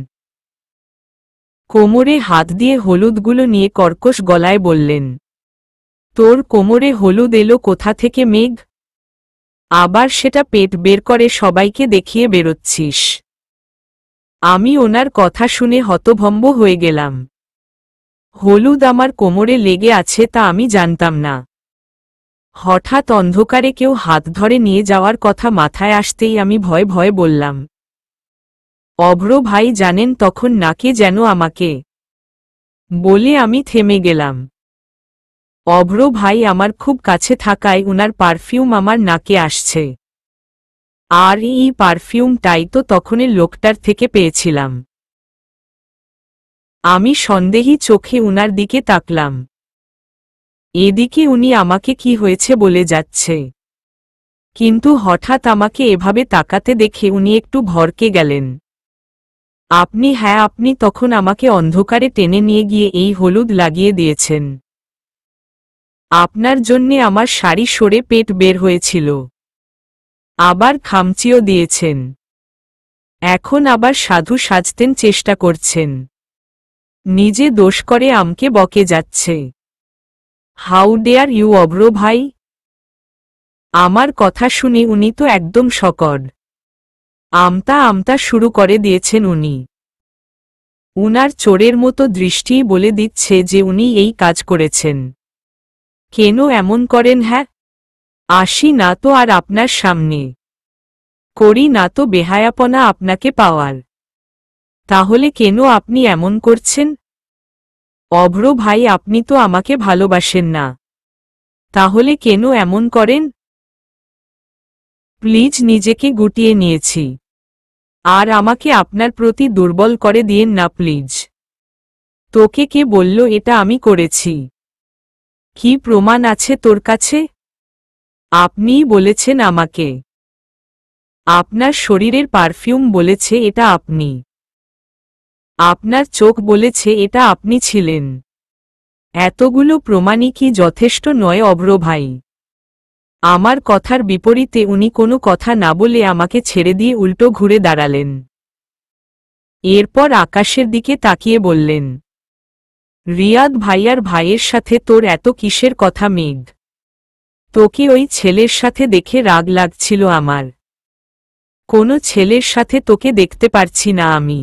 কোমরে হাত দিয়ে হলুদগুলো নিয়ে কর্কশ গলায় বললেন, তোর কোমরে হলুদ এলো কোথা থেকে মেঘ? আবার সেটা পেট বের করে সবাইকে দেখিয়ে বেরোচ্ছিস। আমি ওনার কথা শুনে হতভম্ব হয়ে গেলাম। হলুদ আমার কোমরে লেগে আছে তা আমি জানতাম না। হঠাৎ অন্ধকারে কেউ হাত ধরে নিয়ে যাওয়ার কথা মাথায় আসতেই আমি ভয়ে ভয়ে বললাম, অভ্র ভাই জানেন তখন নাকে যেন আমাকে বলে আমি থেমে গেলাম। অভ্র ভাই আমার খুব কাছে থাকায় উনার পারফিউম আমার নাকে আসছে। আর এই পারফিউমটাই তো তখনের লোকটার থেকে পেয়েছিলাম। আমি সন্দেহী চোখে উনার দিকে তাকলাম। এদিকে উনি আমাকে কি হয়েছে বলে যাচ্ছে, কিন্তু হঠাৎ আমাকে এভাবে তাকাতে দেখে উনি একটু ভরকে গেলেন। আপনি? হ্যাঁ, আপনি তখন আমাকে অন্ধকারে টেনে নিয়ে গিয়ে এই হলুদ লাগিয়ে দিয়েছেন। আপনার জন্যে আমার শাড়ি সরে পেট বের হয়েছিল। আবার খামচিও দিয়েছেন। এখন আবার সাধু সাজতেন চেষ্টা করছেন। নিজে দোষ করে আমকে বকে যাচ্ছে। হাউ ডেয়ার ইউ অভ্র ভাই! আমার কথা শুনে উনি তো একদম সকড। আমতা আমতা শুরু করে দিয়েছেন উনি। উনার চোরের মতো দৃষ্টিই বলে দিচ্ছে যে উনি এই কাজ করেছেন। কেন এমন করেন? হ্যাঁ, আসি না তো আর আপনার সামনে, করি না তো বেহায়াপনা আপনাকে পাওয়ার। তাহলে কেন আপনি এমন করছেন? অভ্র ভাই, আপনি তো আমাকে ভালোবাসেন না, তাহলে কেন এমন করেন? প্লিজ, নিজেকে গুটিয়ে নিয়েছি, আর আমাকে আপনার প্রতি দুর্বল করে দিয়েন না প্লিজ। তোকে কে বলল এটা আমি করেছি? কি প্রমাণ আছে তোর কাছে? আপনিই বলেছেন আমাকে। আপনার শরীরের পারফিউম বলেছে এটা আপনি। আপনার চোখ বলেছে এটা আপনি ছিলেন। এতগুলো প্রমাণই কি যথেষ্ট নয় অভ্র ভাই? আমার কথার বিপরীতে উনি কোনো কথা না বলে আমাকে ছেড়ে দিয়ে উল্টো ঘুরে দাঁড়ালেন। এরপর আকাশের দিকে তাকিয়ে বললেন, রিয়াদ ভাইয়ার ভাইয়ের সাথে তোর এত কিসের কথা মেঘ? তোকে ওই ছেলের সাথে দেখে রাগ লাগছিল আমার। কোনো ছেলের সাথে তোকে দেখতে পারছি না আমি।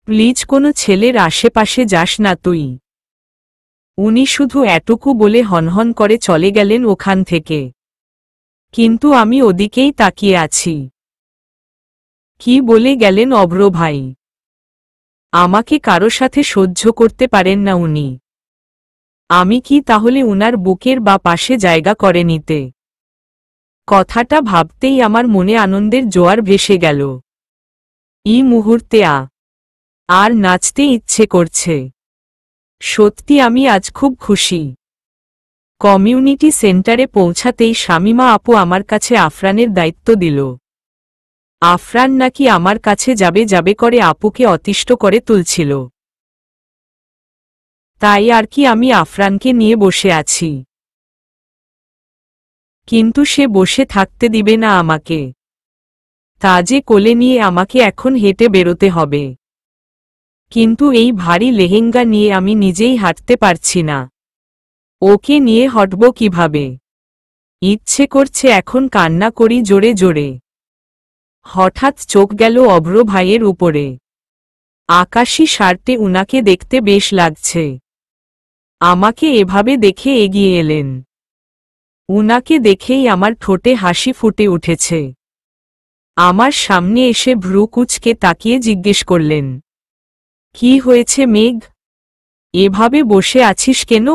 প্লিজ, কোনো ছেলের আশেপাশে যাস না তুই। উনি শুধু এটুকু বলে হনহন করে চলে গেলেন ওখান থেকে। কিন্তু আমি ওদিকেই তাকিয়ে আছি। কি বলে গেলেন অভ্র ভাই? আমাকে কারো সাথে সহ্য করতে পারেন না উনি। আমি কি তাহলে উনার বুকের বা পাশে জায়গা করে নিতে? কথাটা ভাবতেই আমার মনে আনন্দের জোয়ার ভেসে গেল। এই মুহূর্তে আর নাচতে ইচ্ছে করছে। সত্যি আমি আজ খুব খুশি। কমিউনিটি সেন্টারে পৌঁছাতেই শামিমা আপু আমার কাছে আফরানের দায়িত্ব দিল। আফরান নাকি আমার কাছে যাবে যাবে করে আপুকে অতিষ্ঠ করে তুলছিল। তাই আর কি আমি আফরানকে নিয়ে বসে আছি। কিন্তু সে বসে থাকতে দিবে না আমাকে। তা যে কোলে নিয়ে আমাকে এখন হেঁটে বেরোতে হবে। কিন্তু এই ভারী লেহেঙ্গা নিয়ে আমি নিজেই হাঁটতে পারছি না। ওকে নিয়ে হাঁটব কিভাবে? ইচ্ছে করছে এখন কান্না করি জোরে জোরে। হঠাৎ চোখ গেল অভ্র ভাইয়ের উপরে। আকাশী শার্টে উনাকে দেখতে বেশ লাগছে। আমাকে এভাবে দেখে এগিয়ে এলেন। উনাকে দেখেই আমার ঠোঁটে হাসি ফুটে উঠেছে। আমার সামনে এসে ভ্রু কুঁচকে তাকিয়ে জিজ্ঞেস করলেন, কি হয়েছে মেঘ? এভাবে বসে আছিস কেন?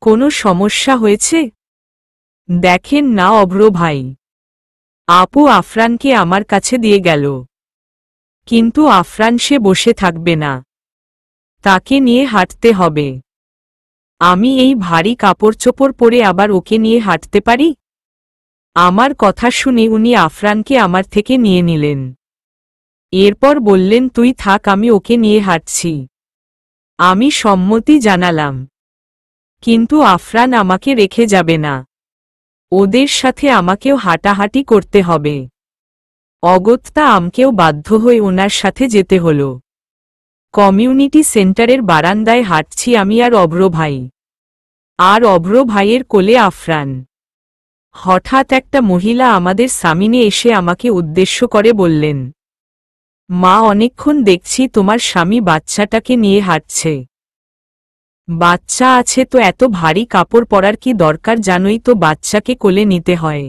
কোনো সমস্যা হয়েছে? দেখেন না অভ্র ভাই, আপু আফরানকে আমার কাছে দিয়ে গেল। কিন্তু আফরান সে বসে থাকবে না, তাকে নিয়ে হাঁটতে হবে। আমি এই ভারী কাপড়চোপড় পরে আবার ওকে নিয়ে হাঁটতে পারি? আমার কথা শুনে উনি আফরানকে আমার থেকে নিয়ে নিলেন। এরপর বললেন, তুই থাক, আমি ওকে নিয়ে হাঁটছি। আমি সম্মতি জানালাম। কিন্তু আফরান আমাকে রেখে যাবে না। ওদের সাথে আমাকেও হাঁটাহাঁটি করতে হবে। অগত্যা আমকেও বাধ্য হয়ে ওনার সাথে যেতে হলো। কমিউনিটি সেন্টারের বারান্দায় হাঁটছি আমি আর অভ্র ভাই। আর অভ্র ভাইয়ের কোলে আফরান। হঠাৎ একটা মহিলা আমাদের সামনে এসে আমাকে উদ্দেশ্য করে বললেন, মা, অনেকক্ষণ দেখছি তোমার স্বামী বাচ্চাটাকে নিয়ে হাঁটছে। বাচ্চা আছে তো এত ভারী কাপড় পরার কি দরকার, জানোই তো বাচ্চাকে কোলে নিতে হয়।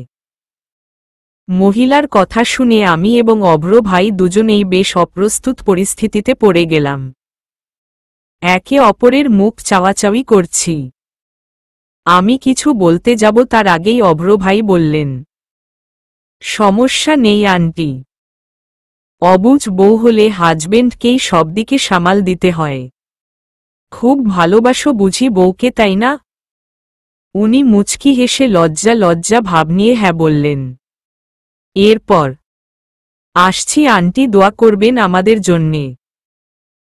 মহিলার কথা শুনে আমি এবং অভ্র ভাই দুজনেই বেশ অপ্রস্তুত পরিস্থিতিতে পড়ে গেলাম। একে অপরের মুখ চাওয়াচাওয়ি করছি। আমি কিছু বলতে যাব তার আগেই অভ্র ভাই বললেন, সমস্যা নেই আন্টি। অবুঝ বউ হলে হাজবেন্ডকেই সবদিকে সামাল দিতে হয়। খুব ভালোবাসো বুঝি বউকে, তাই না? উনি মুচকি হেসে লজ্জা লজ্জা ভাব নিয়ে হ্যাঁ বললেন। এরপর, আসছি আন্টি, দোয়া করবেন আমাদের জন্যে,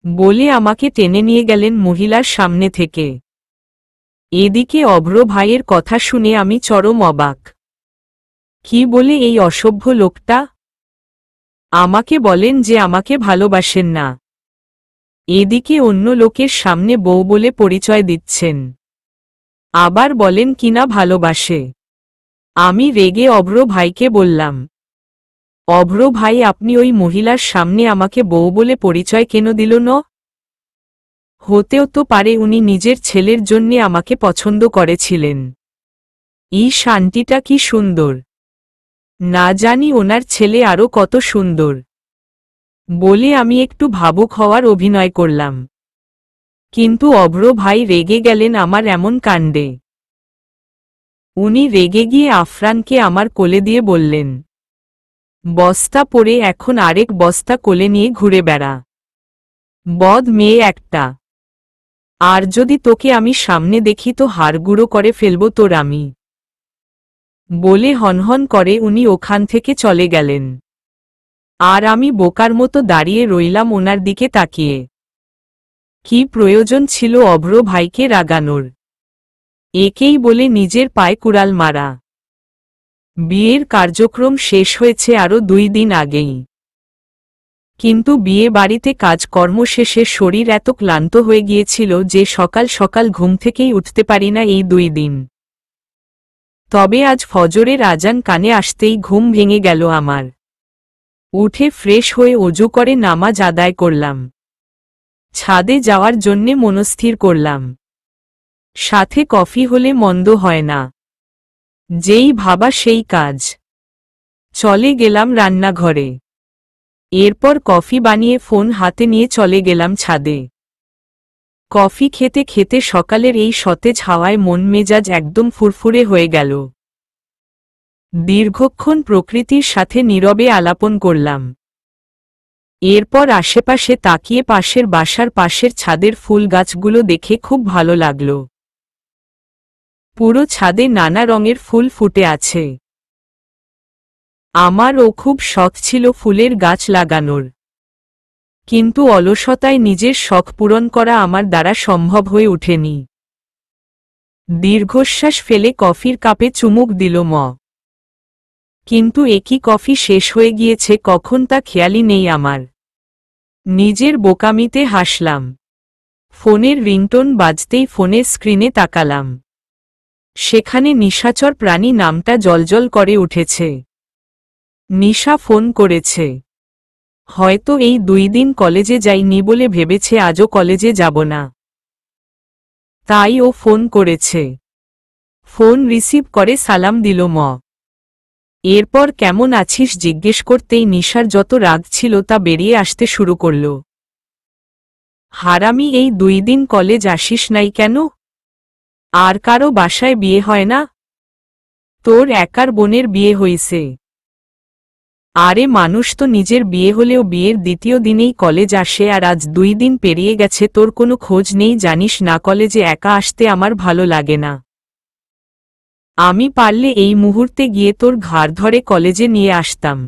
বলে আমাকে টেনে নিয়ে গেলেন মহিলার সামনে থেকে। এদিকে অভ্র ভাইয়ের কথা শুনে আমি চরম অবাক। কি বলে এই অসভ্য লোকটা? আমাকে বলেন যে আমাকে ভালোবাসেন না, এদিকে অন্য লোকের সামনে বউ বলে পরিচয় দিচ্ছেন, আবার বলেন কিনা ভালোবাসে। আমি রেগে অভ্র ভাইকে বললাম, অভ্র ভাই, আপনি ওই মহিলার সামনে আমাকে বউ বলে পরিচয় কেন দিল না? হতেও তো পারে উনি নিজের ছেলের জন্যে আমাকে পছন্দ করেছিলেন। এই শান্তিটা কি সুন্দর, না জানি ওনার ছেলে আরও কত সুন্দর, বলে আমি একটু ভাবুক হওয়ার অভিনয় করলাম। কিন্তু অভ্র ভাই রেগে গেলেন আমার এমন কাণ্ডে। উনি রেগে গিয়ে আফরানকে আমার কোলে দিয়ে বললেন, বস্তা পরে এখন আরেক বস্তা কোলে নিয়ে ঘুরে বেড়া, বদ মেয়ে একটা। আর যদি তোকে আমি সামনে দেখি তো হাড়গুঁড়ো করে ফেলব তোর আমি, বলে হনহন করে উনি ওখান থেকে চলে গেলেন। আর আমি বোকার মতো দাঁড়িয়ে রইলাম ওনার দিকে তাকিয়ে। কি প্রয়োজন ছিল অভ্র ভাইকে রাগানোর? একেই বলে নিজের পায়ে কুড়াল মারা। বিয়ের কার্যক্রম শেষ হয়েছে আরও 2 দিন আগেই, কিন্তু বিয়ে বাড়িতে কাজকর্ম শেষে শরীর এত ক্লান্ত হয়ে গিয়েছিল যে সকাল সকাল ঘুম থেকেই উঠতে পারি না এই 2 দিন। তবে আজ ফজরের আজান কানে আসতেই ঘুম ভেঙে গেল আমার। উঠে ফ্রেশ হয়ে অজু করে নামাজ আদায় করলাম। ছাদে যাওয়ার জন্যে মনস্থির করলাম। সাথে কফি হলে মন্দ হয় না। যেই ভাবা সেই কাজ। চলে গেলাম রান্নাঘরে। এরপর কফি বানিয়ে ফোন হাতে নিয়ে চলে গেলাম ছাদে। কফি খেতে খেতে সকালের এই সতেজ হাওয়ায় মন মেজাজ একদম ফুরফুরে হয়ে গেল। দীর্ঘক্ষণ প্রকৃতির সাথে নীরবে আলাপন করলাম। এরপর আশেপাশে তাকিয়ে পাশের বাসার পাশের ছাদের ফুল গাছগুলো দেখে খুব ভালো লাগল। পুরো ছাদে নানা রঙের ফুল ফুটে আছে। আমারও খুব শখ ছিল ফুলের গাছ লাগানোর, কিন্তু অলসতায় নিজের শখ পূরণ করা আমার দ্বারা সম্ভব হয়ে ওঠেনি। দীর্ঘশ্বাস ফেলে কফির কাপে চুমুক দিল ম। কিন্তু একই কফি শেষ হয়ে গিয়েছে কখন তা খেয়ালই নেই আমার। নিজের বোকামিতে হাসলাম। ফোনের রিংটোন বাজতেই ফোনের স্ক্রিনে তাকালাম। সেখানে নিশাচর প্রাণী নামটা জ্বলজ্বল করে উঠেছে। নিশা ফোন করেছে। হয়তো এই 2 দিন কলেজে যাইনি বলে ভেবেছে আজও কলেজে যাব না, তাই ও ফোন করেছে। ফোন রিসিভ করে সালাম দিল ম। এরপর কেমন আছিস জিজ্ঞেস করতেই নিশার যত রাগ ছিল তা বেরিয়ে আসতে শুরু করল। হারামি, এই 2 দিন কলেজ আসিস নাই কেন? আর কারো বাসায় বিয়ে হয় না? তোর একার বোনের বিয়ে হইছে। আরে মানুষ তো নিজের বিয়ে হলেও বিয়ের দ্বিতীয় দিনেই কলেজ আসে, আর আজ 2 দিন পেরিয়ে গেছে তোর কোনো খোঁজ নেই, জানিস না কলেজে একা আসতে আমার ভালো লাগে না। আমি পারলে এই মুহূর্তে গিয়ে তোর ঘাড় ধরে কলেজে নিয়ে আসতাম।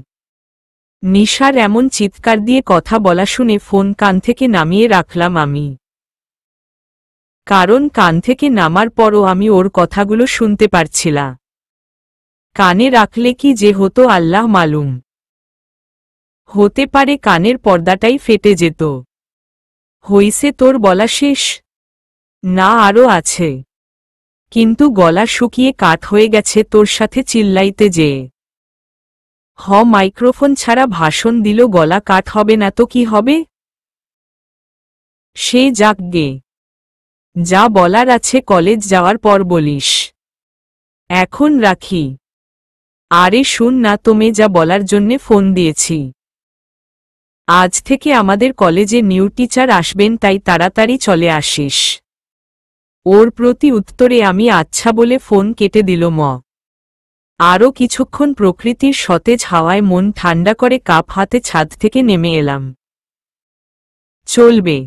নিশার এমন চিৎকার দিয়ে কথা বলা শুনে ফোন কান থেকে নামিয়ে রাখলাম আমি। কারণ কান থেকে নামার পরও আমি ওর কথাগুলো শুনতে পারছিলাম। কানে রাখলে কি যে হতো আল্লাহ মালুম। হতে পারে কানের পর্দাটাই ফেটে যেত। হইছে তোর বলা শেষ? না আরো আছে, কিন্তু গলা শুকিয়ে কাঠ হয়ে গেছে তোর সাথে চিল্লাইতে যেয়ে। মাইক্রোফোন ছাড়া ভাষণ দিল গলা কাঠ হবে না তো কি হবে? সে যাক গে, যা বলার আছে কলেজ যাওয়ার পর বলিস, এখন রাখি। আরে শুন না, তুমি যা বলার জন্যে ফোন দিয়েছি। আজ থেকে আমাদের কলেজে নিউ টিচার আসবেন, তাই তাড়াতাড়ি চলে আসিস। ওর প্রতি উত্তরে আমি আচ্ছা বলে ফোন কেটে দিল ম। আরও কিছুক্ষণ প্রকৃতির সতেজ হাওয়ায় মন ঠান্ডা করে কাপ হাতে ছাদ থেকে নেমে এলাম। চলবে।